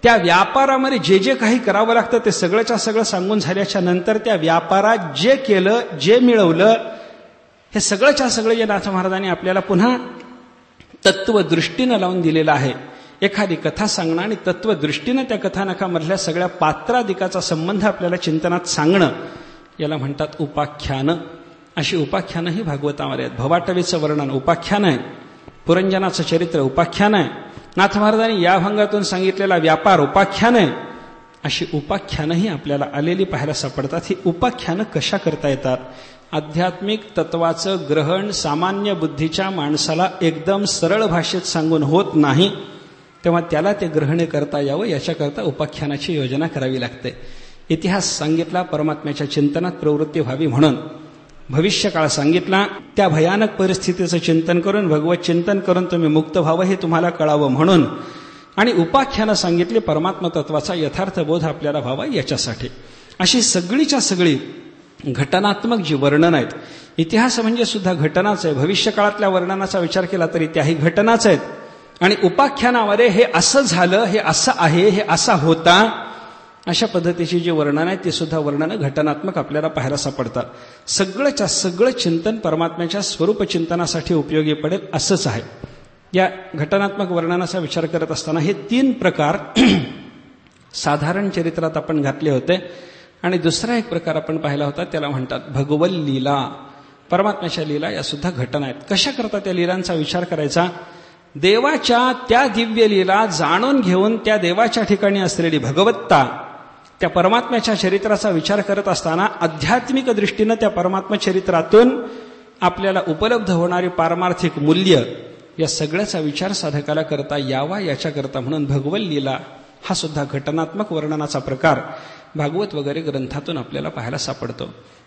Speaker 1: त्या व्यापारामध्ये जे जे काही करावं लागतं ते सगळंच्या सगळं सांगून झाल्याच्या नंतर त्या व्यापारात जे केलं, जे मिळवलं, हे सगळंच्या सगळं जे नाथ महाराजांनी आपल्याला पुन्हा तत्वदृष्टीनं लावून दिलेलं आहे. एखादी कथा सांगणं आणि तत्वदृष्टीनं त्या कथानकामधल्या सगळ्या पात्रादिकाचा संबंध आपल्याला चिंतनात सांगणं, याला म्हणतात उपाख्यानं. अशी उपाख्यानं ही भागवतामध्ये आहेत. भवाटवीचं वर्णन उपाख्यान आहे, पुरंजनाचं चरित्र उपाख्यान आहे, नाथ महाराजांनी या भंगातून सांगितलेला व्यापार उपाख्यान आहे. अशी उपाख्यानंही आपल्याला आलेली पाहायला सापडतात. ही उपाख्यानं कशा करता येतात? आध्यात्मिक तत्वाचं ग्रहण सामान्य बुद्धीच्या माणसाला एकदम सरळ भाषेत सांगून होत नाही, तेव्हा त्याला ते ग्रहण करता यावं याच्याकरता उपाख्यानाची योजना करावी लागते. इतिहास सांगितला परमात्म्याच्या चिंतनात प्रवृत्ती व्हावी म्हणून, भविष्यकाळ सांगितला त्या भयानक परिस्थितीचं चिंतन करून भगवत चिंतन करून तुम्ही मुक्त व्हावं हे तुम्हाला कळावं म्हणून, आणि उपाख्यानं सांगितली परमात्मा तत्वाचा यथार्थ बोध आपल्याला व्हावा याच्यासाठी. अशी सगळीच्या सगळी घटनात्मक जी वर्णन आहेत, इतिहास म्हणजे सुद्धा घटनाच आहे. भविष्यकाळातल्या वर्णनाचा विचार केला तरी त्याही घटनाच आहेत. आणि उपाख्यानामध्ये हे असं झालं, हे असं आहे, हे असा होता, अशा पद्धतीची जी वर्णन आहे ती सुद्धा वर्णनं घटनात्मक आपल्याला पाहायला सापडतात. सगळंच्या सगळं चिंतन परमात्म्याच्या स्वरूप चिंतनासाठी उपयोगी पडेल असंच आहे. या घटनात्मक वर्णनाचा विचार करत असताना हे 3 प्रकार साधारण चरित्रात आपण घातले होते. आणि दुसरा एक प्रकार आपण पाहिला होता, त्याला म्हणतात भगवल्लीला. परमात्म्याच्या लीला या सुद्धा घटना आहेत. कशा करता त्या लीलांचा विचार करायचा? देवाच्या त्या दिव्य लीला जाणून घेऊन त्या देवाच्या ठिकाणी असलेली भगवत्ता, त्या परमात्म्याच्या चरित्राचा विचार करत असताना आध्यात्मिक दृष्टीनं त्या परमात्मा चरित्रातून आपल्याला उपलब्ध होणारी पारमार्थिक मूल्य या सगळ्याचा विचार साधकाला करता यावा याच्याकरता म्हणून भगवत लीला हा सुद्धा घटनात्मक वर्णनाचा प्रकार भागवत वगैरे ग्रंथातून आपल्याला पाहायला सापडतो.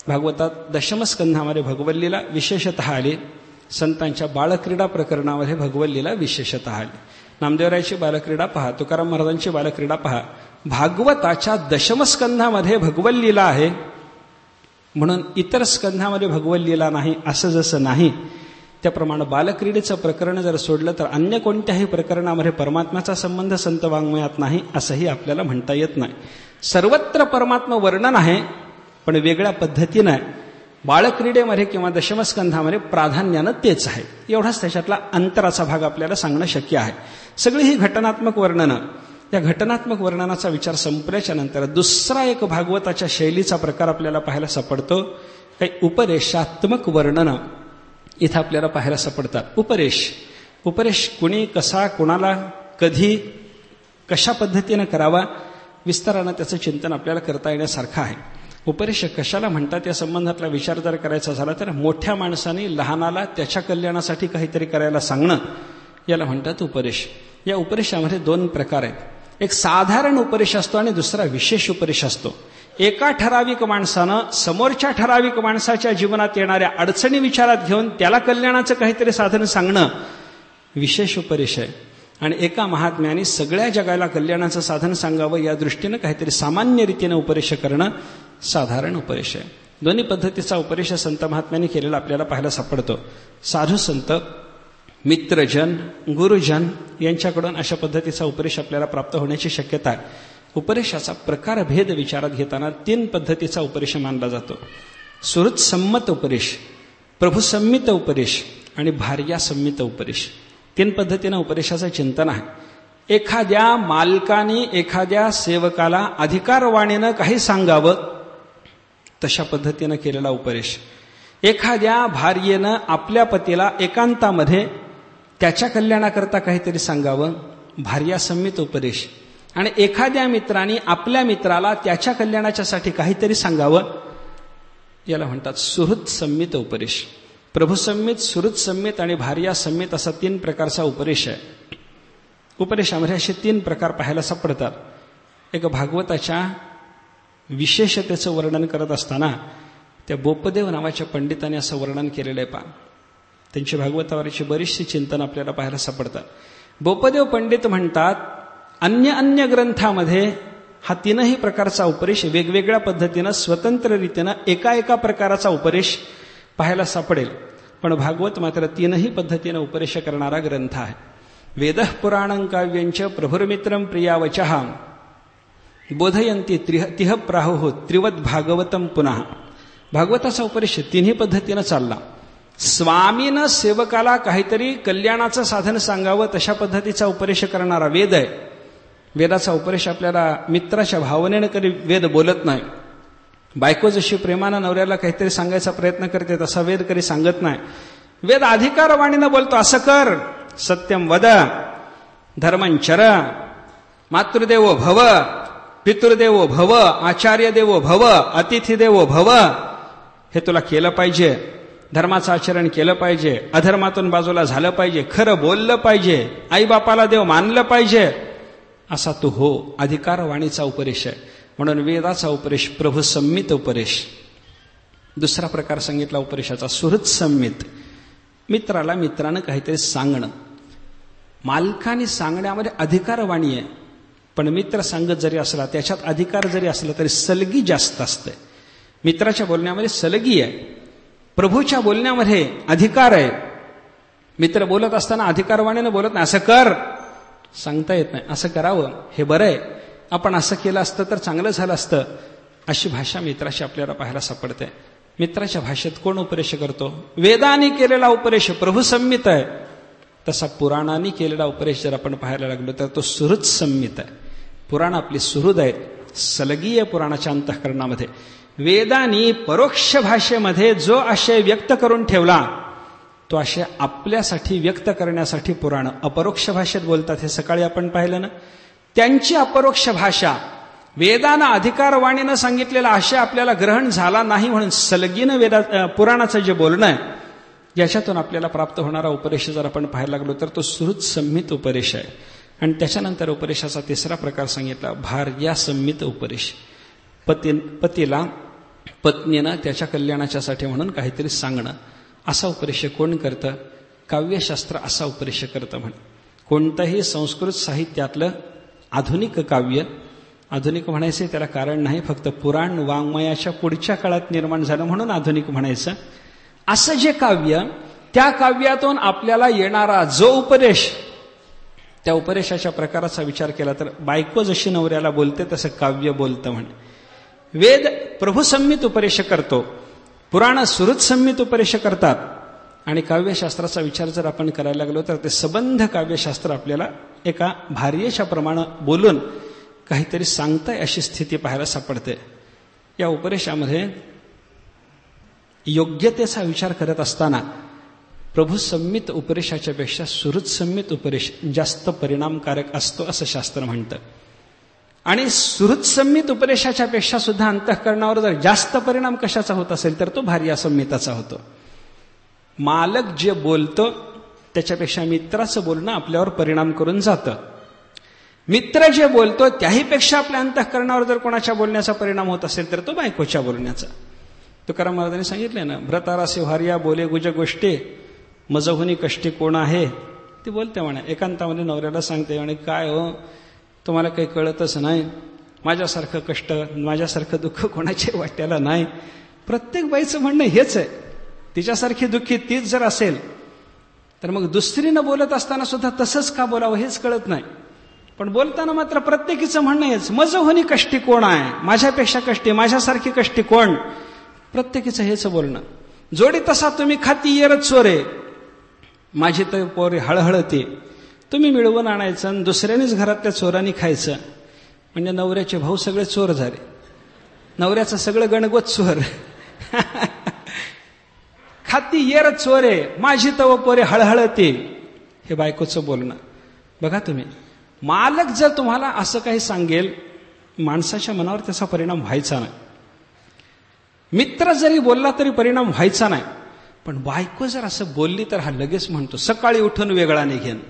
Speaker 1: भागवतात दशमस्कंधामध्ये भगवत लीला विशेषतः आली. संतांच्या बालक्रीडा प्रकरणामध्ये भगवत लीला विशेषतः आली. नामदेवरायाची बालक्रीडा पहा, तुकाराम महाराजांची बालक्रीडा पहा. भागवताच्या दशमस्कंधामध्ये भगवत लीला आहे म्हणून इतर स्कंधामध्ये भगवत लीला नाही असं जसं नाही, त्याप्रमाणे बालक्रीडेचं प्रकरण जर सोडलं तर अन्य कोणत्याही प्रकरणामध्ये परमात्म्याचा संबंध संत वाङ्मयात नाही असंही आपल्याला म्हणता येत नाही. सर्वत्र परमात्मा वर्णन आहे पण वेगळ्या पद्धतीनं आहे. बालक्रीडेमध्ये किंवा दशमस्कंधामध्ये प्राधान्यानं तेच आहे. एवढाच त्याच्यातला अंतराचा भाग आपल्याला सांगणं शक्य आहे. सगळी ही घटनात्मक वर्णनं. या घटनात्मक वर्णनाचा विचार संपल्याच्या नंतर दुसरा एक भागवताच्या शैलीचा प्रकार आपल्याला पाहायला सापडतो. काही उपदेशात्मक वर्णनं इथं आपल्याला पाहायला सापडतात. उपदेश कुणी, कसा, कुणाला, कधी, कशा पद्धतीनं करावा विस्तारानं त्याचं चिंतन आपल्याला करता येण्यासारखं आहे. उपदेश कशाला म्हणतात या संबंधातला विचार जर करायचा झाला तर मोठ्या माणसाने लहानाला त्याच्या कल्याणासाठी काहीतरी करायला सांगणं याला म्हणतात उपदेश. या उपदेशामध्ये दोन प्रकार आहेत. एक साधारण उपदेश असतो आणि दुसरा विशेष उपदेश असतो. एका ठराविक माणसानं समोरच्या ठराविक माणसाच्या जीवनात येणाऱ्या अडचणी विचारात घेऊन त्याला कल्याणाचं काहीतरी साधन सांगणं विशेष उपदेश आहे. आणि एका महात्म्याने सगळ्या जगाला कल्याणाचं साधन सांगावं या दृष्टीनं काहीतरी सामान्य रीतीनं उपदेश करणं साधारण उपदेश आहे. दोन्ही पद्धतीचा उपदेश संत महात्म्यांनी केलेला आपल्याला पाहायला सापडतो. साधू संत, मित्रजन, गुरुजन यांच्याकडून अशा पद्धतीचा उपदेश आपल्याला प्राप्त होण्याची शक्यता आहे. उपदेशाचा प्रकारभेद विचारात घेताना 3 पद्धतीचा उपदेश मानला जातो. सुहृत्संमत उपदेश, प्रभुसंमित उपदेश आणि भार्यासंमित उपदेश. 3 पद्धतीनं उपदेशाचं चिंतन आहे. एखाद्या मालकाने एखाद्या सेवकाला अधिकारवाणीनं काही सांगावं तशा पद्धतीनं केलेला उपदेश. एखाद्या भार्येनं आपल्या पतीला एकांतामध्ये त्याच्या कल्याणाकरता काहीतरी सांगावं, भार्यासंमित उपदेश. आणि एखाद्या मित्राने आपल्या मित्राला त्याच्या कल्याणाच्यासाठी काहीतरी सांगावं याला म्हणतात सुहृत्संमित उपदेश. प्रभुसंमित, सुहृत्संमित आणि भार्यासंमित असा 3 प्रकारचा उपदेश आहे. उपदेशामध्ये असे 3 प्रकार पाहायला सापडतात. एक भागवताच्या विशेषतेचं वर्णन करत असताना त्या बोपदेव नावाच्या पंडितांनी असं वर्णन केलेलं आहे. त्यांची भागवतावरची बरीचशी चिंतन आपल्याला पाहायला सापडतात. बोपदेव पंडित म्हणतात अन्य ग्रंथामध्ये हा 3ही प्रकारचा उपदेश वेगवेगळ्या पद्धतीनं स्वतंत्र रीतीनं एका प्रकाराचा उपदेश पाहायला सापडेल. पण भागवत मात्र 3ही पद्धतीनं उपदेश करणारा ग्रंथ आहे. वेदः पुराणं काव्यंच प्रभुर्मित्रं प्रियावचः बोधयंती तिह प्राहुः त्रिवद भागवतम पुनः. भागवताचा उपदेश 3ही पद्धतीनं चालला. स्वामीनं सेवकाला काहीतरी कल्याणाचं साधन सांगावं तशा पद्धतीचा उपदेश करणारा वेद आहे. वेदाचा उपदेश आपल्याला मित्राच्या भावनेनं कधी वेद बोलत नाही. बायको जशी प्रेमानं नवऱ्याला काहीतरी सांगायचा प्रयत्न करते तसा वेद कधी सांगत नाही. वेद अधिकारवाणीनं बोलतो, असं कर, सत्यम वद, धर्मंचर, मातृदेवो भव, पितृदेवो भव, आचार्य देवो भव, अतिथी देवो भव. हे तुला केलं पाहिजे, धर्माचं आचरण केलं पाहिजे, अधर्मातून बाजूला झालं पाहिजे, खरं बोललं पाहिजे, आईबापाला देव मानलं पाहिजे, असा तू हो. अधिकारवाणीचा उपदेश आहे. म्हणून वेदाचा उपदेश प्रभुसंमित उपदेश. दुसरा प्रकार सांगितला उपदेशाचा सुहृत्संमित. मित्रानं काहीतरी सांगणं. मालकाने सांगण्यामध्ये अधिकारवाणी आहे, पण मित्र सांगत जरी असला त्याच्यात अधिकार जरी असला तरी सलगी जास्त असते. मित्राच्या बोलण्यामध्ये सलगी आहे, प्रभूच्या बोलण्यामध्ये अधिकार आहे. मित्र बोलत असताना अधिकारवाणीनं बोलत नाही, असं कर, सांगता येत नाही, असं करावं, हे बरं आहे, आपण असं केलं असतं तर चांगलं झालं असतं, अशी भाषा मित्राची आपल्याला पाहायला सापडते. मित्राच्या भाषेत कोण उपदेश करतो? वेदाने केलेला उपदेश प्रभुसंमित आहे. तसा पुराणाने केलेला उपदेश जर आपण पाहायला लागलो तर तो सुहृत्संमित आहे. पुराण आपली सुहृद आहेत, सलगीय पुराणाच्या अंतःकरणामध्ये. वेदांनी परोक्ष भाषेमध्ये जो आशय व्यक्त करून ठेवला तो आशय आपल्यासाठी व्यक्त करण्यासाठी पुराण अपरोक्ष भाषेत बोलतात. हे सकाळी आपण पाहिलं ना. त्यांची अपरोक्ष भाषा वेदानं अधिकारवाणीनं सांगितलेला आशय आपल्याला ग्रहण झाला नाही म्हणून सलगीनं पुराणाचं जे बोलणं आहे याच्यातून आपल्याला प्राप्त होणारा उपदेश जर आपण पाहायला लागलो तर तो सुहृद संमित उपदेश आहे. आणि त्याच्यानंतर उपदेशाचा तिसरा प्रकार सांगितला भार्या संमित उपदेश. पतीला पत्नीनं त्याच्या कल्याणाच्यासाठी म्हणून काहीतरी सांगणं असा उपदेश कोण करतं? काव्यशास्त्र असा उपदेश करतं म्हणे. कोणतंही संस्कृत साहित्यातलं आधुनिक काव्य, आधुनिक म्हणायचे त्याला कारण नाही, फक्त पुराण वाङ्मयाच्या पुढच्या काळात निर्माण झालं म्हणून आधुनिक म्हणायचं. असं जे काव्य, त्या काव्यातून आपल्याला येणारा जो उपदेश, त्या उपदेशाच्या प्रकाराचा विचार केला तर बायको जशी नवऱ्याला बोलते तसं काव्य बोलतं म्हणे. वेद प्रभुसंमित उपदेश करतो, पुराण सुहृद संमित उपदेश करतात. आणि काव्यशास्त्राचा विचार जर आपण करायला लागलो तर ते सबंध काव्यशास्त्र आपल्याला एका भार्येच्या प्रमाणे बोलून काहीतरी सांगताय अशी स्थिती पाहायला सापडते. या उपदेशामध्ये योग्यतेचा विचार करत असताना प्रभुसंमित उपदेशाच्या पेक्षा सुहृद संमित उपदेश जास्त परिणामकारक असतो असं शास्त्र म्हणतं. आणि सुहृद संमित उपदेशाच्या पेक्षा सुद्धा अंतःकरणावर जर जास्त परिणाम कशाचा होत असेल तर तो भार्या संमिताचा होतो. मालक जे बोलतो त्याच्यापेक्षा मित्राचं बोलणं आपल्यावर परिणाम करून जातं. मित्र जे बोलतो त्याहीपेक्षा आपल्या अंतःकरणावर जर कोणाच्या बोलण्याचा परिणाम होत असेल तर तो बायकोच्या बोलण्याचा. तुकाराम महाराजांनी सांगितले ना, व्रतारासे भार्या बोले गुज गोष्टी मजहुनी कष्टी कोण आहे. ती बोलते म्हणा एकांतामध्ये नवऱ्याला सांगते म्हणे काय हो तुम्हाला काही कळतच नाही, माझ्यासारखं कष्ट माझ्यासारखं दुःख कोणाच्या वाट्याला नाही. प्रत्येक बाईचं म्हणणं हेच आहे. तिच्यासारखी दुःखी तीच जर असेल तर मग दुसरीनं बोलत असताना सुद्धा तसंच का बोलावं हेच कळत नाही. पण बोलताना मात्र प्रत्येकीचं म्हणणं हेच, मजहुनी कष्टी कोण आहे, माझ्यापेक्षा कष्टी माझ्यासारखी कष्टी कोण. प्रत्येकीचं हेच बोलणं. जोडी तसा तुम्ही खाती येरच चोरे, माझी तर पोरे हळहळते. तुम्ही मिळवून आणायचं आणि दुसऱ्यानेच घरातल्या चोरांनी खायचं. म्हणजे नवऱ्याचे भाऊ सगळे चोर झाले, नवऱ्याचं सगळं गणगोत चोर. खाती येर चोरे, माझी तव पोरे हळहळते. हे बायकोचं बोलणं. बघा तुम्ही, मालक जर तुम्हाला असं काही सांगेल माणसाच्या मनावर त्याचा परिणाम व्हायचा नाही. मित्र जरी बोलला तरी परिणाम व्हायचा नाही. पण बायको जर असं बोलली तर हा लगेच म्हणतो सकाळी उठून वेगळा निघेन.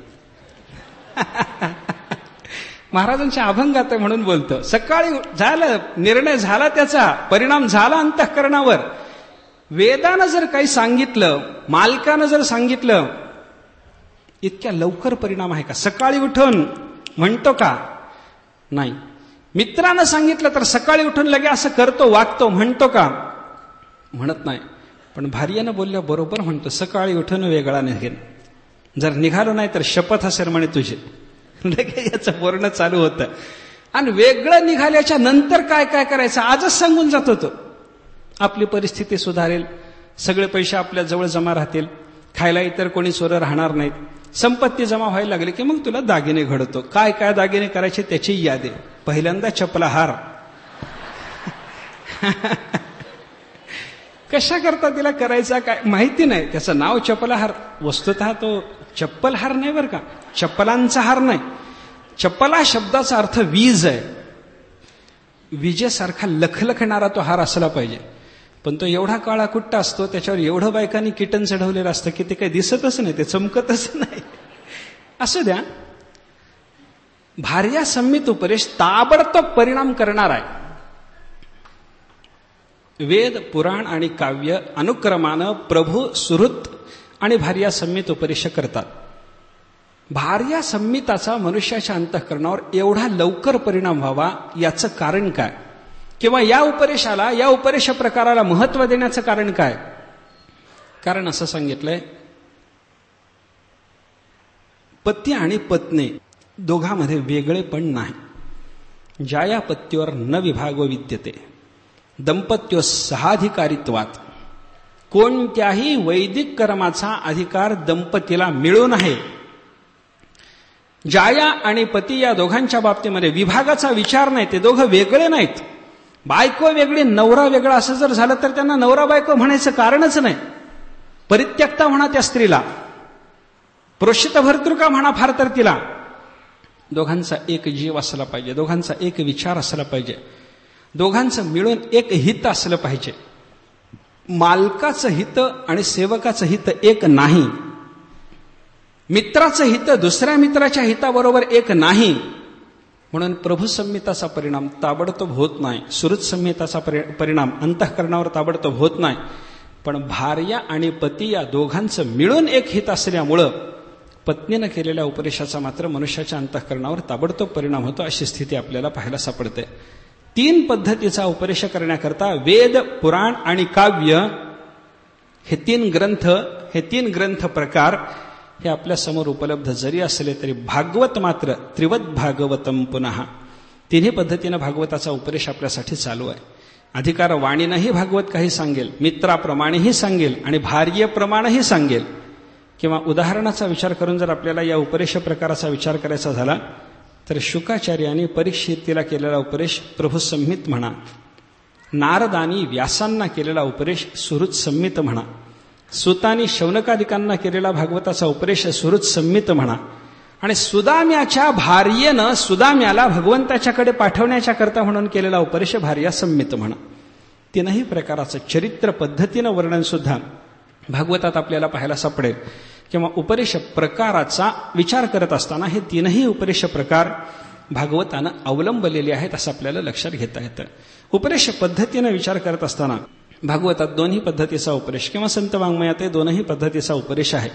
Speaker 1: महाराजांच्या अभंगात आहे म्हणून बोलतो. सकाळी झालं, निर्णय झाला, त्याचा परिणाम झाला अंतःकरणावर. वेदानं जर काही सांगितलं, मालकानं जर सांगितलं, इतक्या लवकर परिणाम आहे का? सकाळी उठून म्हणतो का? नाही. मित्रानं सांगितलं तर सकाळी उठून लगे असं करतो वागतो म्हणतो का? म्हणत नाही. पण भार्यानं बोलल्या बरोबर म्हणतो सकाळी उठून वेगळा निघेन. जर निघालो नाही तर शपथ असेल म्हणे तुझे. लगे याचं बोलणं चालू होतं. आणि वेगळं निघाल्याच्या नंतर काय काय करायचं आजच सांगून जातो तो. आपली परिस्थिती सुधारेल, सगळे पैसे आपल्या जवळ जमा राहतील, खायला इतर कोणी चोरं राहणार नाहीत, संपत्ती जमा व्हायला लागली की मग तुला दागिने घडतो. काय काय दागिने करायचे त्याची याद आहे. पहिल्यांदा चपला हार. कशा करता तिला करायचा काय माहिती नाही. त्याचं नाव चपलाहार, वस्तुतः तो चप्पल हार नाही बरं का, चप्पलांचा हार नाही. चप्पला शब्दाचा अर्थ वीज आहे. विजेसारखा लखलखणारा तो हार असला पाहिजे. पण तो एवढा काळा कुट्टा असतो, त्याच्यावर एवढं बायकांनी किटन चढवलेलं असतं की ते काही दिसतच नाही, ते चमकतच नाही. असू द्या. भार्या संमित उपदेश ताबडतोब परिणाम करणार आहे. वेद, पुराण आणि काव्य अनुक्रमानं प्रभू, सुहृद आणि भार्या संमित उपदेश करतात. भार्या संमिताचा मनुष्याच्या अंतःकरणावर एवढा लवकर परिणाम व्हावा याचं कारण काय? किंवा या उपदेशाला, या उपदेश प्रकाराला महत्व देण्याचं कारण काय? कारण असं सांगितलंय, पती आणि पत्नी दोघांमध्ये वेगळेपण नाही. ज्या पत्तीवर न विभागो विद्यते दंपत्यो सहाधिकारित्वात. कोणत्याही वैदिक कर्माचा अधिकार दंपतीला मिळून आहे. जाया आणि पती या दोघांच्या बाबतीमध्ये विभागाचा विचार नाही, ते दोघं वेगळे नाहीत. बायको वेगळी नवरा वेगळा असं जर झालं तर त्यांना नवरा बायको म्हणायचं कारणच नाही. परित्यक्ता म्हणा त्या स्त्रीला, प्रोषित भर्तृका म्हणा फार तर तिला. दोघांचा एक जीव असला पाहिजे, दोघांचा एक विचार असला पाहिजे, दोघांचं मिळून एक हित असलं पाहिजे. मालकाचं हित आणि सेवकाचं हित एक नाही. मित्राचं हित दुसऱ्या मित्राच्या हिताबरोबर एक नाही. म्हणून प्रभू संहिताचा परिणाम ताबडतोब होत नाही. सुहृद संहिताचा परिणाम अंतःकरणावर ताबडतोब होत नाही. पण भार्या आणि पती या दोघांचं मिळून एक हित असल्यामुळं पत्नीनं केलेल्या उपदेशाचा मात्र मनुष्याच्या अंतःकरणावर ताबडतोब परिणाम होतो. अशी स्थिती आपल्याला पाहायला सापडते. 3 पद्धतीचा उपदेश करण्याकरता वेद, पुराण आणि काव्य हे 3 ग्रंथ प्रकार हे आपल्या समोर उपलब्ध जरी असले तरी भागवत मात्र त्रिवत भागवतम पुन्हा 3 पद्धतीनं भागवताचा उपदेश आपल्यासाठी चालू आहे. अधिकार वाणीनंही भागवत काही सांगेल, मित्राप्रमाणेही सांगेल आणि भार्येप्रमाणेही सांगेल. किंवा उदाहरणाचा विचार करून जर आपल्याला या उपदेश प्रकाराचा विचार करायचा झाला तर शुकाचार्यांनी परीक्षितीला केलेला उपदेश प्रभू संहित म्हणा, नारदानी व्यासांना केलेला उपदेश सुहृद संहित म्हणा, सुतानी शौनकादिकांना केलेला भागवताचा उपदेश सुहृद संहित म्हणा, आणि सुदाम्याच्या भार्येनं सुदाम्याला भगवंताच्याकडे पाठवण्याच्या करता म्हणून केलेला उपदेश भार्या संहित म्हणा. 3ही प्रकाराचं चरित्र पद्धतीनं वर्णन सुद्धा भागवतात आपल्याला पाहायला सापडेल. किंवा उपदेश प्रकाराचा विचार करत असताना हे 3ही उपदेश प्रकार भागवतानं अवलंबलेले आहेत असं आपल्याला लक्षात घेता येतं. उपदेश पद्धतीनं विचार करत असताना भागवतात 2ही पद्धतीचा उपदेश किंवा संत वाङ्मयात 2ही पद्धतीचा उपदेश आहे.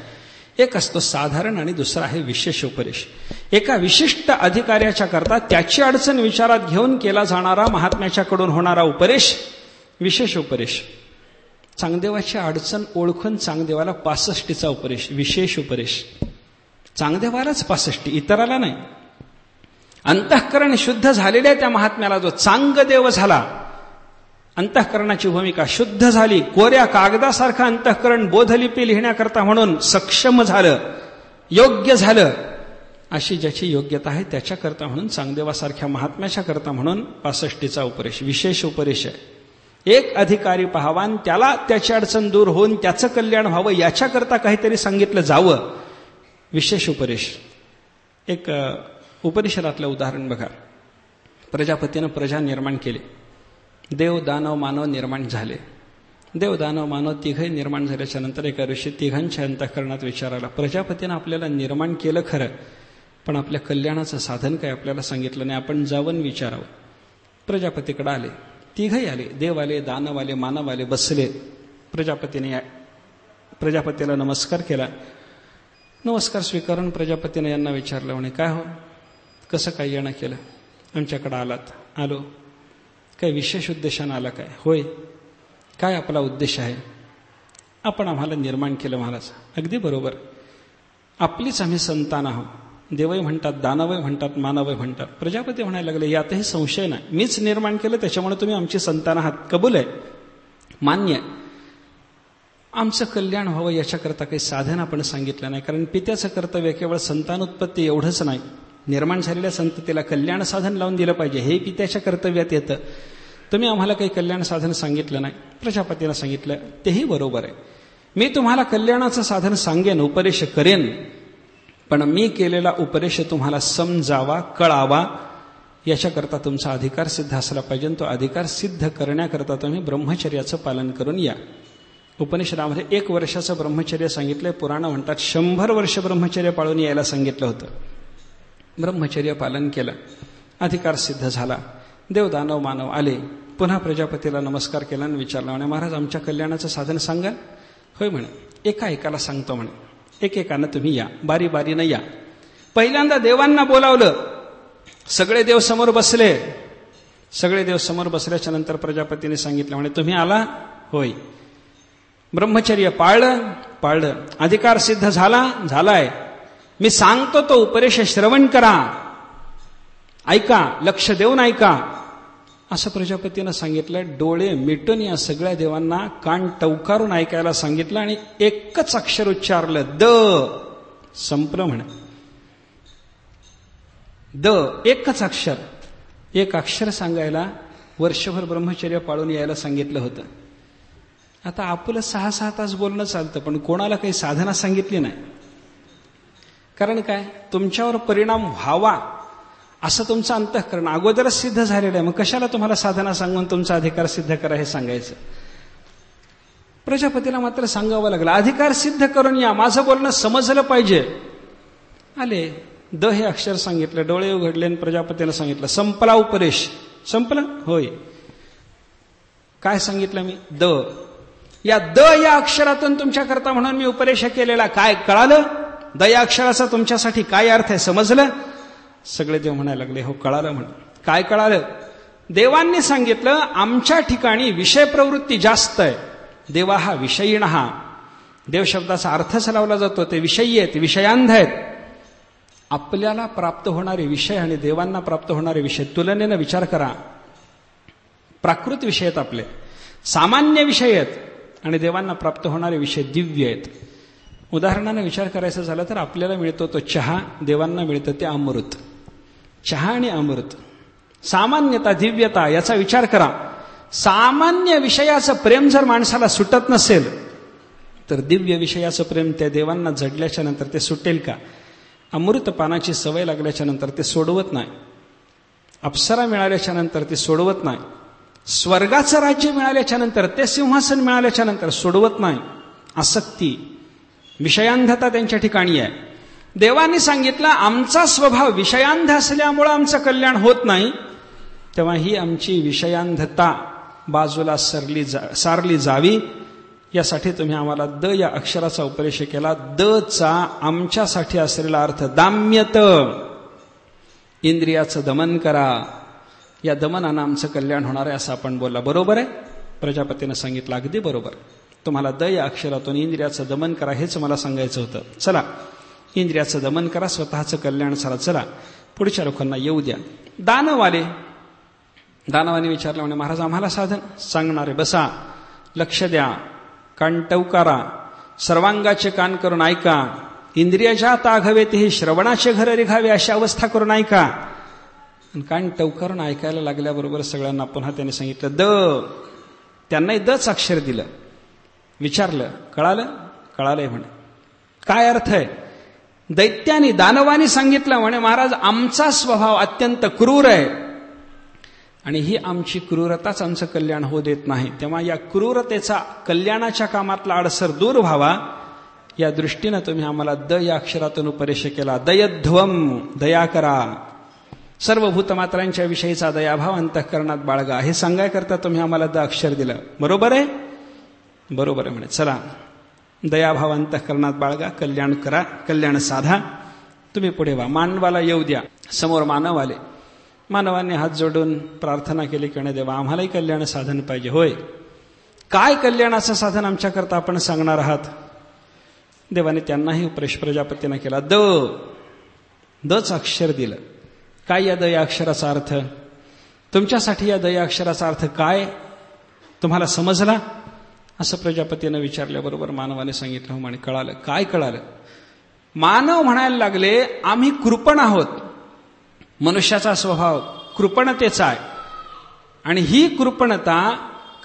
Speaker 1: एक असतो साधारण आणि दुसरा आहे विशेष उपदेश. एका विशिष्ट अधिकाऱ्याच्या करता त्याची अडचण विचारात घेऊन केला जाणारा महात्म्याच्याकडून होणारा उपदेश विशेष उपदेश. चांगदेवाची अडचण ओळखून चांगदेवाला 65चा उपदेश विशेष उपदेश. चांगदेवालाच 65, इतराला नाही. अंतःकरण शुद्ध झालेल्या त्या महात्म्याला जो चांगदेव झाला, अंतःकरणाची भूमिका शुद्ध झाली, कोऱ्या कागदासारखं अंतःकरण बोधलिपी लिहिण्याकरता म्हणून सक्षम झालं, योग्य झालं, अशी ज्याची योग्यता आहे त्याच्याकरता म्हणून चांगदेवासारख्या महात्म्याच्या करता म्हणून 65चा उपदेश विशेष उपदेश आहे. एक अधिकारी पाहावान, त्याला त्याची अडचण दूर होऊन त्याचं कल्याण व्हावं याच्याकरता काहीतरी सांगितलं जावं, विशेष उपदेश. एक उपनिषदातलं उदाहरण बघा. प्रजापतीनं प्रजा निर्माण केली. देव, दानव, मानव निर्माण झाले. देव, दानव, मानव तिघही निर्माण झाल्याच्या नंतर एका ऋषी तिघांच्या अंतःकरणात विचार आला, प्रजापतीनं आपल्याला निर्माण केलं खरं, पण आपल्या कल्याणाचं साधन काय आपल्याला सांगितलं नाही, आपण जाऊन विचारावं. प्रजापतीकडे आले. तिघही आले, देव आले, दानव आले, मानव आले, बसले. प्रजापतीला नमस्कार केला. नमस्कार स्वीकारून प्रजापतीने यांना विचारलं, म्हणे काय हो, कसं काय येणं केलं, आमच्याकडे आलात? आलो. काय विशेष उद्देशानं आला काय? होय. काय आपला उद्देश आहे? आपण आम्हाला निर्माण केलं महाराज. अगदी बरोबर, आपलीच आम्ही संतान आहोत. देवही म्हणतात, दानवही म्हणतात, मानवही म्हणतात. प्रजापती म्हणायला लागले, यातही संशय नाही, मीच निर्माण केलं त्याच्यामुळे तुम्ही आमची संतान आहात. कबूल आहे, मान्य आहे. आमचं कल्याण व्हावं याच्याकरता काही साधन आपण सांगितलं नाही, कारण पित्याचं कर्तव्य केवळ संतानोत्पत्ती एवढंच नाही, निर्माण झालेल्या संततीला कल्याण साधन लावून दिलं पाहिजे, हे पित्याच्या कर्तव्यात येतं. तुम्ही आम्हाला काही कल्याण साधन सांगितलं नाही. प्रजापतीला सांगितलं, तेही बरोबर आहे, मी तुम्हाला कल्याणाचं साधन सांगेन, उपदेश करेन, पण मी केलेला उपदेश तुम्हाला समजावा, कळावा, याच्याकरता तुमचा अधिकार सिद्ध असला पाहिजे. तो अधिकार सिद्ध करण्याकरता तुम्ही ब्रह्मचर्याचं पालन करून या. उपनिषदामध्ये 1 वर्षाचं ब्रह्मचर्य सांगितलंय. पुराण म्हणतात 100 वर्ष ब्रह्मचर्य पाळून यायला सांगितलं होतं. ब्रह्मचर्य पालन केलं, अधिकार सिद्ध झाला. देव, दानव, मानव आले. पुन्हा प्रजापतीला नमस्कार केला आणि विचारला, म्हणे महाराज आमच्या कल्याणाचं साधन सांगाल? होय म्हणे. एका एकाला सांगतो म्हणे, एकेकानं तुम्ही या, बारी बारीनं या. पहिल्यांदा देवांना बोलावलं. सगळे देव समोर बसले. सगळे देव समोर बसल्याच्या नंतर प्रजापतीने सांगितलं, म्हणे तुम्ही आला? होय. ब्रह्मचर्य पाळलं, अधिकार सिद्ध झालाय. मी सांगतो तो उपदेश श्रवण करा, ऐका, लक्ष देऊन ऐका, असं प्रजापतीनं सांगितलं. डोळे मिटून या सगळ्या देवांना कान टवकारून ऐकायला सांगितलं आणि एकच अक्षर उच्चारलं, द. संपलं म्हणे. द, एकच अक्षर. एक अक्षर सांगायला वर्षभर ब्रह्मचर्य पाळून यायला सांगितलं होतं. आता आपलं 6-6 तास बोलणं चालतं, पण कोणाला काही साधना सांगितली नाही. कारण काय, तुमच्यावर परिणाम व्हावा असं तुमचं अंतःकरण अगोदरच सिद्ध झालेलं आहे. मग कशाला तुम्हाला साधना सांगून तुमचा अधिकार सिद्ध करा हे सांगायचं. प्रजापतीला मात्र सांगावं लागलं, अधिकार सिद्ध करून या, माझं बोलणं समजलं पाहिजे. आले, द हे अक्षर सांगितलं, डोळे उघडले आणि प्रजापतीला सांगितलं, संपला उपदेश. संपलं? होय. काय सांगितलं मी? द. या द या अक्षरातून तुमच्याकरता म्हणून मी उपदेश केलेला. काय कळालं? द या अक्षराचा तुमच्यासाठी काय अर्थ आहे समजलं? सगळे देव म्हणायला लागले, हो कळालं. म्हण काय कळालं? देवांनी सांगितलं, आमच्या ठिकाणी विषय प्रवृत्ती जास्त आहे. देवा हा विषयीण, हा देव शब्दाचा अर्थच लावला जातो. ते विषयी आहेत, विषयांध आहेत. आपल्याला प्राप्त होणारे विषय आणि देवांना प्राप्त होणारे विषय तुलनेनं विचार करा. प्राकृत विषय आहेत आपले, सामान्य विषय आहेत, आणि देवांना प्राप्त होणारे विषय दिव्य आहेत. उदाहरणानं विचार करायचा झाला तर आपल्याला मिळतो तो चहा, देवांना मिळतं ते अमृत. चहा आणि अमृत, सामान्यता दिव्यता याचा विचार करा. सामान्य विषयाचं प्रेम जर माणसाला सुटत नसेल तर दिव्य विषयाचं प्रेम त्या देवांना जडल्याच्या नंतर ते सुटेल का? अमृत पानाची सवय लागल्याच्या नंतर ते सोडवत नाही. अप्सरा मिळाल्याच्या नंतर ते सोडवत नाही. स्वर्गाचं राज्य मिळाल्याच्या नंतर, ते सिंहासन मिळाल्याच्या नंतर सोडवत नाही. आसक्ती, विषयांधता त्यांच्या ठिकाणी आहे. देवांनी सांगितलं, आमचा स्वभाव विषयांध असल्यामुळं आमचं कल्याण होत नाही, तेव्हा ही आमची विषयांधता बाजूला सारली जावी, यासाठी तुम्ही आम्हाला द या अक्षराचा उपदेश केला. द चा आमच्यासाठी असलेला अर्थ दाम्यत, इंद्रियाचं दमन करा. या दमनानं आमचं कल्याण होणार आहे असं आपण बोलला. बरोबर आहे? प्रजापतीनं सांगितलं, अगदी बरोबर. तुम्हाला द या अक्षरातून इंद्रियाचं दमन करा हेच मला सांगायचं होतं. चला, इंद्रियाचं दमन करा, स्वतःचं कल्याण झालं. चला पुढच्या लोकांना येऊ द्या. दानवाने विचारलं, म्हणे महाराज आम्हाला साधन सांगणारे बसा, लक्ष द्या, कान टवकारा, सर्वांगाचे कान करून ऐका, इंद्रियाच्या ताघवे ते श्रवणाचे घर रिघावे अशी अवस्था करून ऐका. कान टवकारून ऐकायला लागल्याबरोबर सगळ्यांना पुन्हा त्याने सांगितलं द. त्यांनाही दच अक्षर दिलं. विचारलं, कळालं? कळालंय. म्हणे काय अर्थ आहे? दैत्यानी दानवानी सांगितलं, म्हणे महाराज आमचा स्वभाव अत्यंत क्रूर आहे आणि ही आमची क्रूरताच आमचं कल्याण होऊ देत नाही. तेव्हा या क्रूरतेचा कल्याणाच्या कामातला अडसर दूर व्हावा या दृष्टीनं तुम्ही आम्हाला द या अक्षरातून उपदेश केला. दयध्वम, दया करा, सर्व भूतमात्रांच्या विषयीचा दयाभाव अंतःकरणात बाळगा, हे सांगायकरता तुम्ही आम्हाला द अक्षर दिलं. बरोबर आहे? बरोबर आहे. म्हणे चला, दयाभाव अंतःकरणात बाळगा, कल्याण करा, कल्याण साधा. तुम्ही पुढे व्हा, मानवाला येऊ द्या. समोर मानव आले. मानवाने हात जोडून प्रार्थना केली की देवा आम्हालाही कल्याण साधन पाहिजे. होय, काय कल्याणाचं साधन आमच्याकरता आपण सांगणार आहात? देवाने त्यांनाही उपदेश प्रजापतीने केला. दच अक्षर दिलं. काय या द या अक्षराचा अर्थ? तुमच्यासाठी या द या अक्षराचा अर्थ काय तुम्हाला समजला? असं प्रजापतीनं विचारल्याबरोबर मानवाने सांगितलं, हो म्हणे कळालं. काय कळालं? मानव म्हणायला लागले, आम्ही कृपण आहोत. मनुष्याचा स्वभाव कृपणतेचा आहे आणि ही कृपणता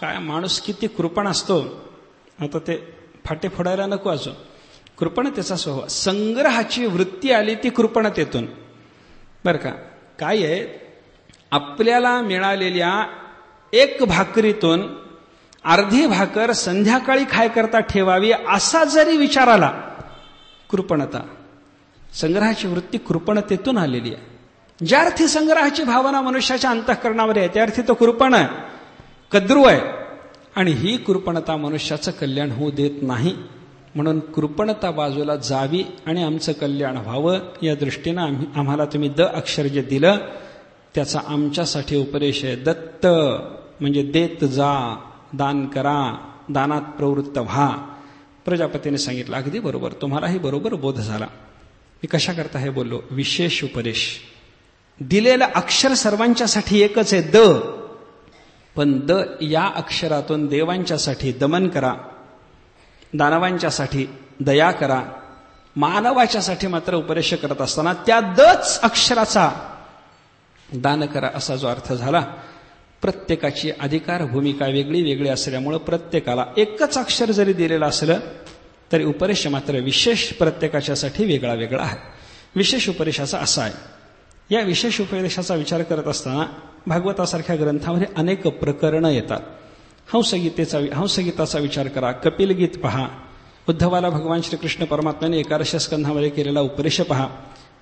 Speaker 1: काय, माणूस किती कृपण असतो, आता ते फाटे फोडायला नको असो. कृपणतेचा स्वभाव, संग्रहाची वृत्ती आली ती कृपणतेतून. बरं का, काय आहे, आपल्याला मिळालेल्या एक भाकरीतून अर्धी भाकर संध्याकाळी खाय करता ठेवावी असा जरी विचार आला, कृपणता. संग्रहाची वृत्ती कृपणतेतून आलेली आहे. ज्या अर्थी संग्रहाची भावना मनुष्याच्या अंतःकरणावर आहे त्या अर्थी तो कृपण आहे, कद्रू आहे. आणि ही कृपणता मनुष्याचं कल्याण होऊ देत नाही. म्हणून कृपणता बाजूला जावी आणि आमचं कल्याण व्हावं या दृष्टीनं आम्हाला तुम्ही द अक्षर जे दिलं त्याचा आमच्यासाठी उपदेश आहे. दत्त म्हणजे देत जा, दान करा, दानात प्रवृत्त व्हा. प्रजापतीने सांगितलं, अगदी बरोबर, तुम्हालाही बरोबर बोध झाला. मी कशा करता हे बोललो? विशेष उपदेश. दिलेलं अक्षर सर्वांच्यासाठी एकच आहे, द. पण द या अक्षरातून देवांच्यासाठी दमन करा, दानवांच्यासाठी दया करा, मानवाच्यासाठी मात्र उपदेश करत असताना त्या दच अक्षराचा दान करा असा जो अर्थ झाला प्रत्येकाची अधिकार भूमिका वेगळी वेगळी असल्यामुळं प्रत्येकाला एकच अक्षर जरी दिलेलं असलं तरी उपदेश मात्र विशेष प्रत्येकाच्यासाठी वेगळा वेगळा आहे. विशेष उपदेशाचा असा आहे. या विशेष उपदेशाचा विचार करत असताना भागवतासारख्या ग्रंथामध्ये अनेक प्रकरणं येतात. हंसगीताचा विचार करा, कपिलगीत पहा, उद्धवाला भगवान श्रीकृष्ण परमात्म्याने 11 स्कंधामध्ये केलेला उपदेश पहा,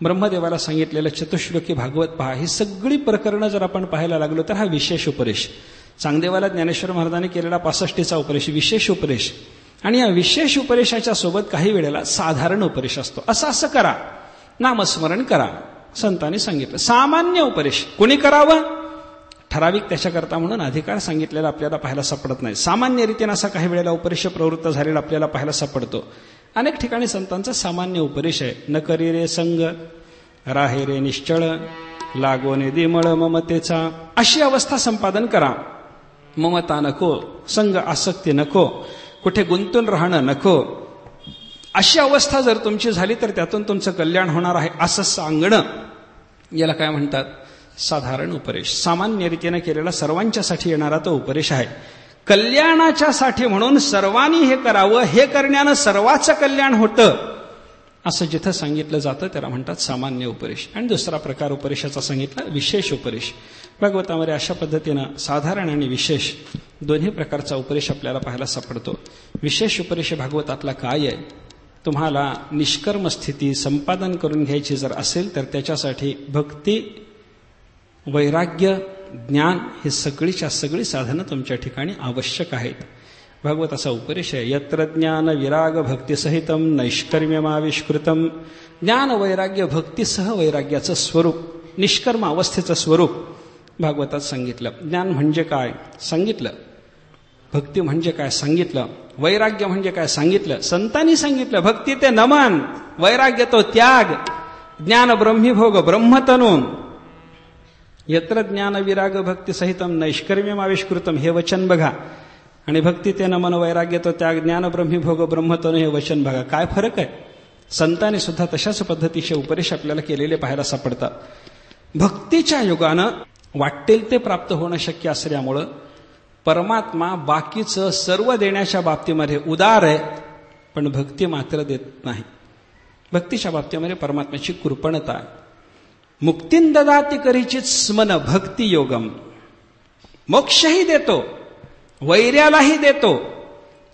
Speaker 1: ब्रह्मदेवाला सांगितलेलं चतुश्लोकी भागवत पहा. ही सगळी प्रकरणं जर आपण पाहायला लागलो तर हा विशेष उपदेश. चांगदेवाला ज्ञानेश्वर महाराजांनी केलेला 65चा उपदेश विशेष उपदेश. आणि या विशेष उपदेशाच्या सोबत काही वेळेला साधारण उपदेश असतो. असं करा, नामस्मरण करा, संतांनी सांगितलं. सामान्य उपदेश कोणी करावं, ठराविक त्याच्याकरता म्हणून अधिकार सांगितलेला आपल्याला पाहायला सापडत नाही. सामान्य रीतीने असा काही वेळेला उपदेश प्रवृत्त झालेला आपल्याला पाहायला सापडतो. अनेक ठिकाणी संतांचा सामान्य उपदेश आहे. न करी रे संग, राहे रे निश्चळ, लागो निधी मळ ममतेचा. अशी अवस्था संपादन करा. ममता नको, संग आसक्ती नको, कुठे गुंतून राहणं नको. अशी अवस्था जर तुमची झाली तर त्यातून तुमचं कल्याण होणार आहे असं सांगणं, याला काय म्हणतात, साधारण उपदेश. सामान्य रीतीने केलेला सर्वांच्यासाठी येणारा तो उपदेश आहे. कल्याणाच्यासाठी म्हणून सर्वांनी हे करावं, हे करण्यानं सर्वांचं कल्याण होतं असं जिथं सांगितलं जातं त्याला म्हणतात सामान्य उपदेश. आणि दुसरा प्रकार उपदेशाचा सांगितला विशेष उपदेश. भागवतामध्ये अशा पद्धतीनं साधारण आणि विशेष दोन्ही प्रकारचा उपदेश आपल्याला पाहायला सापडतो. विशेष उपदेश भागवतातला काय आहे, तुम्हाला निष्कर्म स्थिती संपादन करून घ्यायची जर असेल तर त्याच्यासाठी भक्ती, वैराग्य, ज्ञान हे सगळीच्या सगळी साधनं तुमच्या ठिकाणी आवश्यक आहेत. भागवताचा उपदेश आहे यत्र ज्ञान विराग भक्तिसहितम नैष्कर्म्यमाविष्कृतम. ज्ञान वैराग्य भक्तीसह वैराग्याचं स्वरूप, निष्कर्म अवस्थेचं स्वरूप भागवतात सांगितलं. ज्ञान म्हणजे काय सांगितलं, भक्ती म्हणजे काय सांगितलं, वैराग्य म्हणजे काय सांगितलं, संतांनी सांगितलं. भक्ती ते नमन, वैराग्य तो त्याग, ज्ञान ब्रह्मीभोग ब्रह्मतनून. यत्र ज्ञान विराग भक्ती सहितम नैष्कर्म्यम आविष्कृतम हे वचन बघा, आणि भक्ती ते नमन वैराग्य तो त्याग ज्ञान ब्रह्मीभोग ब्रह्मतनू हे वचन बघा. काय फरक आहे. संतांनी सुद्धा तशाच पद्धतीचे उपदेश आपल्याला केलेले पाहायला सापडतात. भक्तीच्या युगानं वाटेल ते प्राप्त होणं शक्य असल्यामुळं परमात्मा बाकीचं सर्व देण्याच्या बाबतीमध्ये उदार आहे, पण भक्ती मात्र देत नाही. भक्तीच्या बाबतीमध्ये परमात्म्याची कृपणता आहे. मुक्तीन ददाति करिचित स्मन भक्ती योगम. मोक्षही देतो, वैर्यालाही देतो.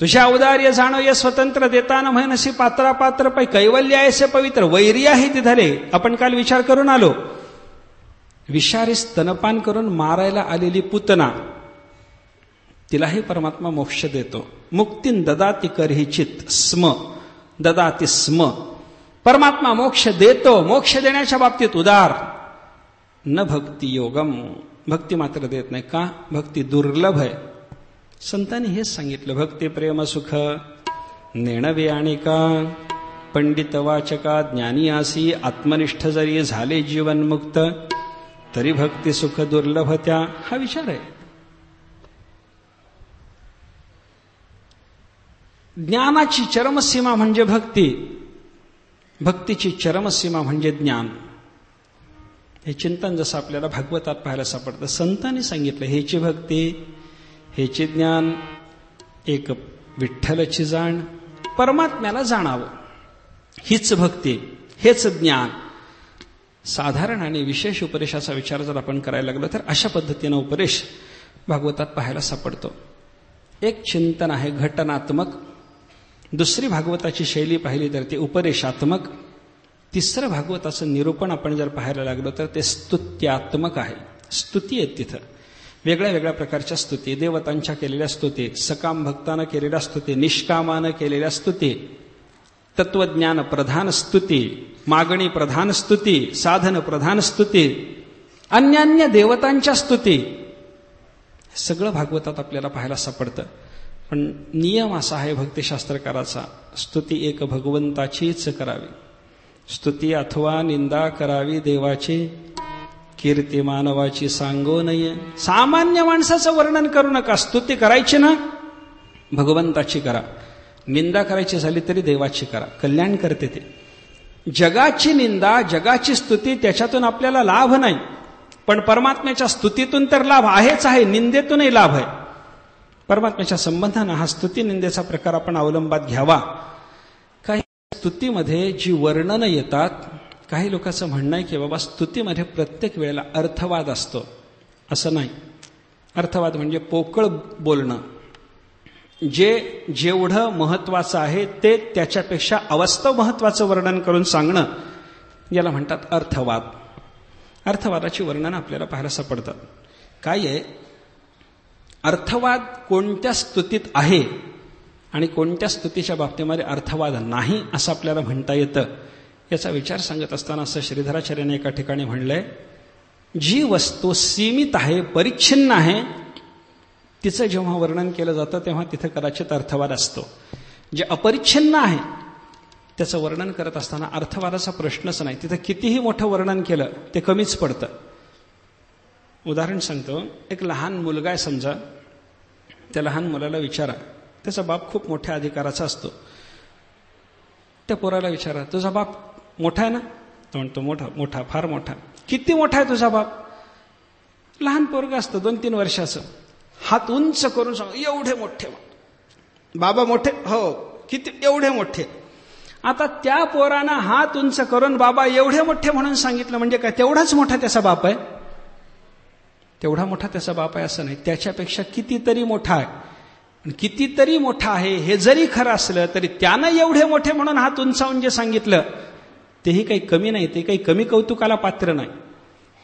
Speaker 1: तुझ्या औदार्य जाणव स्वतंत्र देताना म्हणसी पात्रापात्र पै कैवल्य ऐसे पवित्र. वैर्याही दिधले. आपण काल विचार करून आलो, विषारी स्तनपान करून मारायला आलेली पुतना, तिलाही परमात्मा मोक्ष देतो. मुक्तीन ददाति करिचित स्म, ददाति स्म. परमात्मा मोक्ष देतो, मोक्ष देण्याच्या बाबतीत उदार. न भक्ती योगम, भक्ती मात्र देत नाही. का, भक्ती दुर्लभ आहे. संतांनी हेच सांगितलं. भक्ती प्रेम सुख नेणवे आणि का, पंडित वाचका ज्ञानी आसी, आत्मनिष्ठ जरी झाले जीवन मुक्त, तरी भक्ती सुख दुर्लभ त्या. हा विचार आहे. ज्ञानाची चरमसीमा म्हणजे भक्ती, भक्तीची चरमसीमा म्हणजे ज्ञान. हे चिंतन जसं आपल्याला भागवतात पाहायला सापडतं. संतांनी सांगितलं हेची भक्ती, हेचे ज्ञान, एक विठ्ठलची जाण, परमात्म्याला जाणावं, हीच भक्ती, हेच ज्ञान. साधारण आणि विशेष उपदेशाचा विचार जर आपण करायला लागलो तर अशा पद्धतीनं उपदेश भागवतात पाहायला सापडतो. एक चिंतन आहे घटनात्मक, दुसरी भागवताची शैली पाहिली तर ती उपदेशात्मक, तिसरं भागवताचं निरूपण आपण जर पाहायला लागलो तर ते स्तुत्यात्मक आहे. स्तुती आहेत तिथं, वेगळ्या वेगळ्या प्रकारच्या स्तुती, देवतांच्या केलेल्या स्तुती, सकाम भक्तानं केलेल्या स्तुती, निष्कामानं केलेल्या स्तुती, तत्वज्ञान प्रधान स्तुती, मागणी प्रधान स्तुती, साधन प्रधान स्तुती, अन्यान्य देवतांच्या स्तुती, सगळं भागवतात आपल्याला पाहायला सापडतं. पण नियम असा आहे भक्तिशास्त्रकाराचा, स्तुती एक भगवंताचीच करावी. स्तुती अथवा निंदा करावी देवाची, कीर्ती मानवाची सांगो नये. सामान्य माणसाचं वर्णन करू नका. स्तुती करायची ना भगवंताची करा, निंदा करायची झाली तरी देवाची करा, कल्याण करते ते. जगाची निंदा, जगाची स्तुती त्याच्यातून आपल्याला लाभ नाही. पण परमात्म्याच्या स्तुतीतून तर लाभ आहेच आहे, निंदेतूनही लाभ आहे. परमात्म्याच्या संबंधानं हा स्तुती निंदेचा प्रकार आपण अवलंबात घ्यावा. काही स्तुतीमध्ये जी वर्णनं येतात, काही लोकांचं म्हणणं आहे की बाबा स्तुतीमध्ये प्रत्येक वेळेला अर्थवाद असतो. असं नाही. अर्थवाद म्हणजे पोकळ बोलणं. जेवढं महत्वाचं आहे ते त्याच्यापेक्षा अवास्तव महत्वाचं वर्णन करून सांगणं, याला म्हणतात अर्थवाद. अर्थवादाची वर्णनं आपल्याला पाहायला सापडतात. काय आहे, अर्थवाद कोणत्या स्तुतीत आहे आणि कोणत्या स्तुतीच्या बाबतीमध्ये अर्थवाद नाही असं आपल्याला म्हणता येतं. याचा विचार सांगत असताना असं श्रीधराचार्याने एका ठिकाणी म्हणलंय, जी वस्तू सीमित आहे, परिच्छिन्न आहे, तिचं जेव्हा वर्णन केलं जातं तेव्हा तिथे कदाचित अर्थवाद असतो. जे अपरिच्छिन्न आहे त्याचं वर्णन करत असताना अर्थवादाचा प्रश्नच नाही. तिथं कितीही मोठं वर्णन केलं ते कमीच पडतं. उदाहरण सांगतो. एक लहान मुलगा आहे समजा, त्या लहान मुलाला विचारा, त्याचा बाप खूप मोठ्या अधिकाराचा असतो. त्या पोराला विचारा, तुझा बाप मोठा आहे ना? तो म्हणतो मोठा, मोठा, फार मोठा. किती मोठा आहे तुझा बाप? लहान पोरगा असतं 2-3 वर्षाचं. हात उंच करून सांग, एवढे मोठे. बाबा मोठे? हो. किती? एवढे मोठे. आता त्या पोरानं हात उंच करून बाबा एवढे मोठे म्हणून सांगितलं म्हणजे काय तेवढाच मोठा त्याचा बाप आहे? तेवढा मोठा त्याचा बाप आहे असं नाही. त्याच्यापेक्षा कितीतरी मोठा आहे. कितीतरी मोठा आहे हे जरी खरं असलं तरी त्यानं एवढे मोठे म्हणून हात उंचावून जे सांगितलं तेही काही कमी नाही, ते काही कमी कौतुकाला पात्र नाही.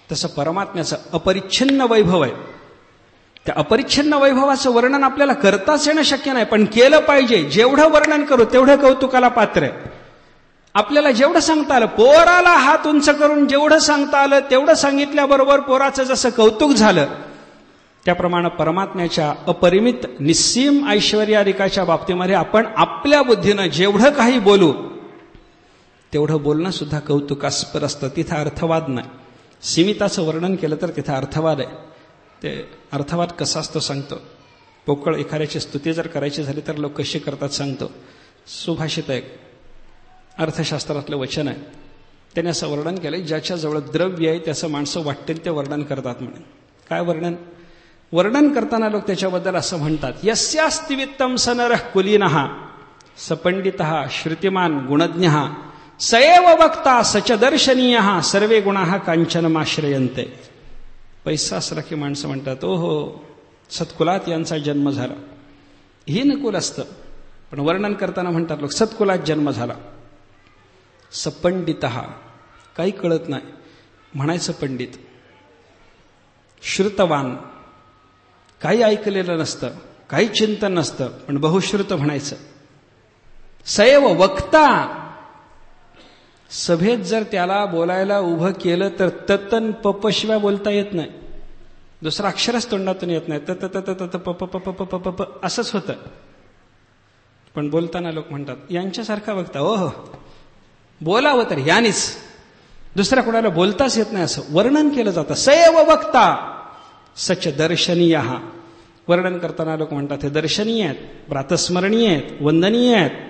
Speaker 1: तसं परमात्म्याचं अपरिच्छिन्न वैभव आहे. त्या अपरिच्छिन्न वैभवाचं वर्णन आपल्याला करताच येणं शक्य नाही, पण केलं पाहिजे. जेवढं वर्णन करू तेवढं कौतुकाला पात्र आहे. आपल्याला जेवढं सांगता आलं, पोराला हात उंच करून जेवढं सांगता आलं तेवढं सांगितल्याबरोबर पोराचं जसं कौतुक झालं, त्याप्रमाणे परमात्म्याच्या अपरिमित निस्सीम ऐश्वर्याधिकाच्या बाबतीमध्ये आपण आपल्या बुद्धीनं जेवढं काही बोलू तेवढं बोलणं सुद्धा कौतुकास्पद असतं. तिथं अर्थवाद नाही. सीमिताचं वर्णन केलं तर तिथं अर्थवाद आहे. ते अर्थवाद कसा असतो सांगतो. पोकळ एखाद्याची स्तुती जर करायची झाली तर लोक कशी करतात सांगतो. सुभाषित आहे, अर्थशास्त्रातलं वचन आहे. त्याने असं वर्णन केलंय, ज्याच्याजवळ द्रव्य आहे त्याचं माणसं वाटेल ते वर्णन करतात म्हणे. काय वर्णन? वर्णन करताना लोक त्याच्याबद्दल असं म्हणतात, यस्यास्ति वित्तम स नरः कुलीनः स पंडितः श्रुतिमान गुणज्ञः स एव वक्ता स च दर्शनीयः सर्वे गुणाः कांचनमाश्रयन्ते. पैसा असला की माणसं म्हणतात, ओहो सत्कुलात यांचा जन्म झाला. ही नकुल असतं, पण वर्णन करताना म्हणतात लोक सत्कुलात जन्म झाला. सपंडितः, काही कळत नाही म्हणायचं पंडित. श्रुतवान, काही ऐकलेलं नसतं, काही चिंतन नसतं, पण बहुश्रुत म्हणायचं. सैव वक्ता, सभेत जर त्याला बोलायला उभं केलं तर ततन पपशिवाय बोलता येत नाही. दुसरं अक्षरच तोंडातून येत नाही. तत पप असंच होतं. पण बोलताना लोक म्हणतात यांच्यासारखा वक्ता, ओह बोलावं तर यानीच, दुसऱ्या कोणाला बोलताच येत नाही असं वर्णन केलं जातं. सैव वक्ता सच दर्शनीय. वर्णन करताना लोक म्हणतात हे दर्शनीय आहेत, प्रातस्मरणीय आहेत, वंदनीय आहेत.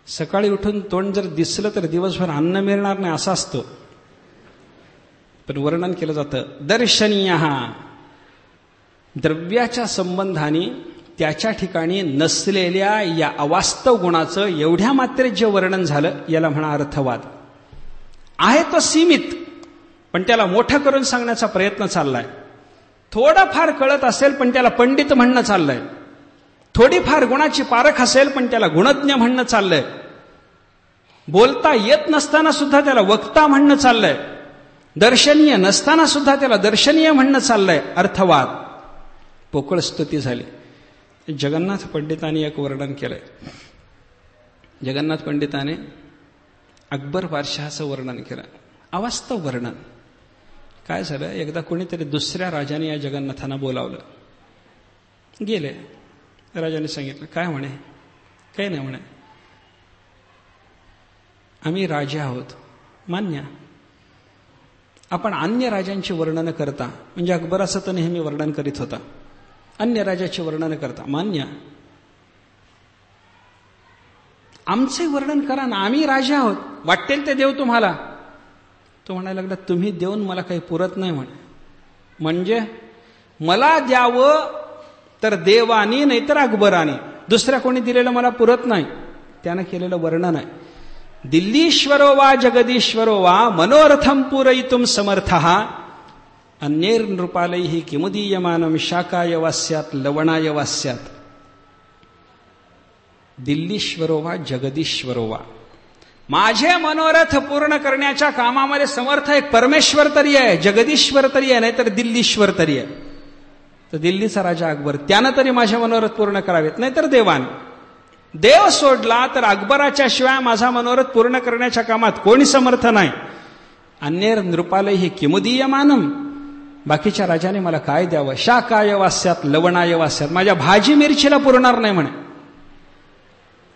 Speaker 1: सकाळी उठून तोंड जर दिसलं तर दिवसभर अन्न मिळणार नाही असा असतो. पण वर्णन केलं जातं दर्शनीय. द्रव्याच्या संबंधाने त्याच्या ठिकाणी नसलेल्या या अवास्तव गुणाचं एवढ्या मात्रेत जे वर्णन झालं याला म्हणा अर्थवाद. आहे तो सीमित, पण त्याला मोठं करून सांगण्याचा प्रयत्न चाललाय. थोडंफार कळत असेल पण त्याला पंडित म्हणणं चाललंय. थोडीफार गुणाची पारख असेल पण त्याला गुणज्ञ म्हणणं चाललंय. बोलता येत नसताना सुद्धा त्याला वक्ता म्हणणं चाललंय. दर्शनीय नसताना सुद्धा त्याला दर्शनीय म्हणणं चाललंय. अर्थवाद. पोकळ स्तुती झाली. जगन्नाथ पंडितांनी एक वर्णन केलंय. जगन्नाथ पंडिताने अकबर बादशहाचं वर्णन केलं, अवास्तव वर्णन. काय झालं, एकदा कोणीतरी दुसऱ्या राजाने या जगन्नाथांना बोलावलं. गेले. राजाने सांगितलं, काय म्हणे? काही नाही म्हणे, आम्ही राजे आहोत. मान्य. आपण अन्य राजांची वर्णनं करता, म्हणजे अकबराचं तर नेहमी वर्णन करीत होता, अन्य राजाची वर्णनं करता. मान्य. आमचे वर्णन करा ना, आम्ही राजे आहोत, वाटेल ते देव तुम्हाला. तो म्हणायला लागला, तुम्ही देऊन मला काही पुरत नाही म्हणे. म्हणजे मला द्यावं तर देवानी नाहीतर अकबरानी, दुसऱ्या कोणी दिलेलं मला पुरत नाही. त्यानं केलेलं वर्णन आहे. दिल्लीश्वरो वा जगदीश्वरो वा मनोरथम पूरयितुम समर्थः अन्यैर नृपालैः किमुदीयमानं शाकाय वास्यात लवणाय वास्यात. दिल्लीश्वरो वा जगदीश्वरो वा, माझे मनोरथ पूर्ण करण्याच्या कामामध्ये समर्थ एक परमेश्वर तरी आहे, जगदीश्वर तरी आहे, नाहीतर दिल्लीश्वर तरी आहे. तर दिल्लीचा राजा अकबर, त्यानं तरी माझे मनोरथ पूर्ण करावेत, नाहीतर देवाने. देव सोडला तर अकबराच्या शिवाय माझा मनोरथ पूर्ण करण्याच्या कामात कोणी समर्थ नाही. अन्यैर नृपालैः किमुदीयमानं, बाकीच्या राजाने मला काय द्यावं. शाकाय वास्यात लवणाय वास्यात, माझ्या भाजी मिरचीला पुरणार नाही म्हणे.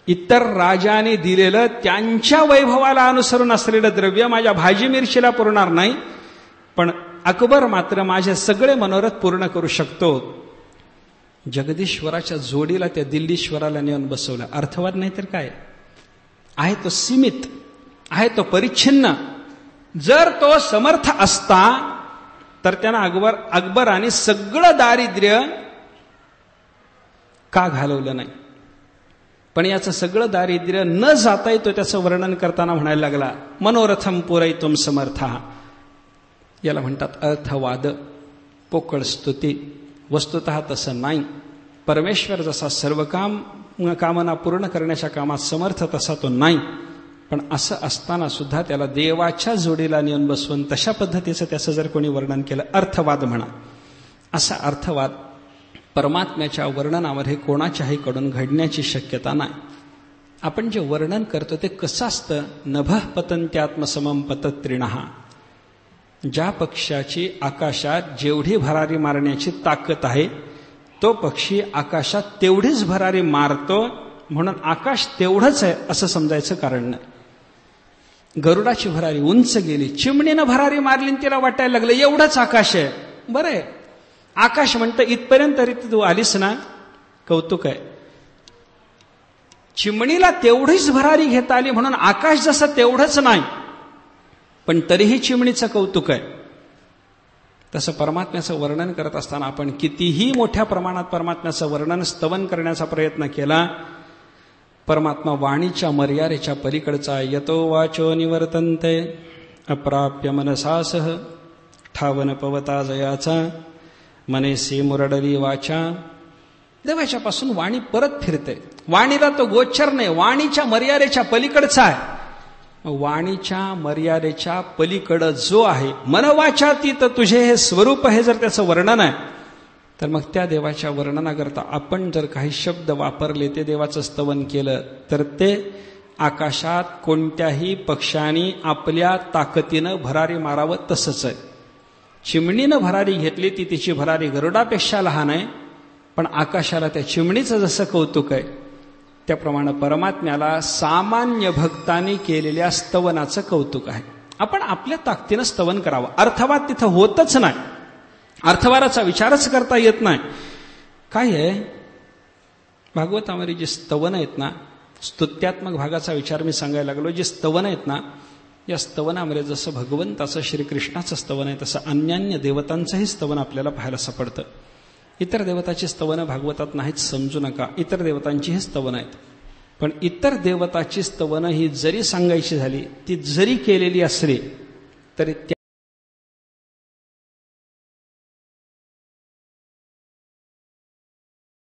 Speaker 1: इतर राजाने दिलेलं त्यांच्या वैभवाला अनुसरून असलेलं द्रव्य माझ्या भाजी मिरचीला पुरणार नाही, पण अकबर मात्र माझे सगळे मनोरथ पूर्ण करू शकतो. जगदीश्वराच्या जोडीला त्या दिल्लीश्वराला नेऊन बसवलं. अर्थवाद नाही तर काय आहे. तो सीमित आहे, तो परिच्छिन्न. जर तो समर्थ असता तर त्यानं अकबराने सगळं दारिद्र्य का घालवलं नाही. पण याचं सगळं दारिद्र्य न जाताही तो त्याचं वर्णन करताना म्हणायला लागला, मनोरथम पूरयितुम समर्थः. याला म्हणतात अर्थवाद, पोकळ स्तुती. वस्तुतः तसं नाही. परमेश्वर जसा सर्व कामना पूर्ण करण्याच्या कामात समर्थ तसा तो नाही. पण असं असताना सुद्धा त्याला देवाच्या जोडीला नेऊन बसवून तशा पद्धतीचं त्याचं जर कोणी वर्णन केलं, अर्थवाद म्हणा. असा अर्थवाद परमात्म्याच्या वर्णनामध्ये कोणाच्याही कडून घडण्याची शक्यता नाही. आपण जे वर्णन करतो ते कसं असतं. नभः पतन्त्यात्मसमं पतत्रिणः. ज्या पक्षाची आकाशात जेवढी भरारी मारण्याची ताकद आहे, तो पक्षी आकाशात तेवढीच भरारी मारतो, म्हणून आकाश तेवढंच आहे असं समजायचं कारण नाही. गरुडाची भरारी उंच गेली, चिमणीनं भरारी मारली, तिला वाटायला लागलं एवढंच आकाश आहे. बरं आहे, आकाश म्हणतं इथपर्यंत तरी तू आलीस ना, कौतुक आहे. चिमणीला तेवढीच भरारी घेता आली म्हणून आकाश जसं तेवढंच नाही, पण तरीही चिमणीचं कौतुक आहे. तसं परमात्म्याचं वर्णन करत असताना आपण कितीही मोठ्या प्रमाणात परमात्म्याचं वर्णन स्तवन करण्याचा प्रयत्न केला, परमात्मा वाणीच्या मर्यादेच्या पलीकडचा. यतो वाचो निवर्तन्ते अप्राप्य मनसासह ठावन पवता जयाचा मनेसी मुरडली वाचा. देवाच्या पासून वाणी परत फिरते. वाणीला तो गोचर नाही, वाणीच्या मर्यादेच्या पलीकडचा आहे. वाणीच्या मर्यादेच्या पलीकडं जो आहे, मनवाचातीत तुझे हे स्वरूप हे जर त्याचं वर्णन आहे, तर मग त्या देवाच्या वर्णनाकरता आपण जर काही शब्द वापरले, ते देवाचं स्तवन केलं, तर ते आकाशात कोणत्याही पक्षाने आपल्या ताकदीनं भरारी मारावं तसंच आहे. चिमणीनं भरारी घेतली, ती तिची भरारी गरुडापेक्षा लहान आहे, पण आकाशाला त्या चिमणीचं जसं कौतुक आहे, त्याप्रमाणे परमात्म्याला सामान्य भक्तांनी केलेल्या स्तवनाचं कौतुक आहे. आपण आपल्या ताकदीनं स्तवन करावं. अर्थवाद तिथं होतच नाही. अर्थवादाचा विचारच करता येत नाही. काय आहे, भागवतामध्ये जी स्तवन आहेत ना, स्तुत्यात्मक भागाचा विचार मी सांगायला लागलो. जी स्तवन आहेत ना, या स्तवनामध्ये जसं भगवंताचं श्रीकृष्णाचं स्तवन आहे, तसं अन्यान्य देवतांचंही स्तवन आपल्याला पाहायला सापडतं. इतर देवताची स्तवनं भागवतात नाहीत, समजू नका. इतर देवतांचीही स्तवनं आहेत. पण इतर देवताची स्तवनं ही जरी सांगायची झाली, ती जरी केलेली असली तरी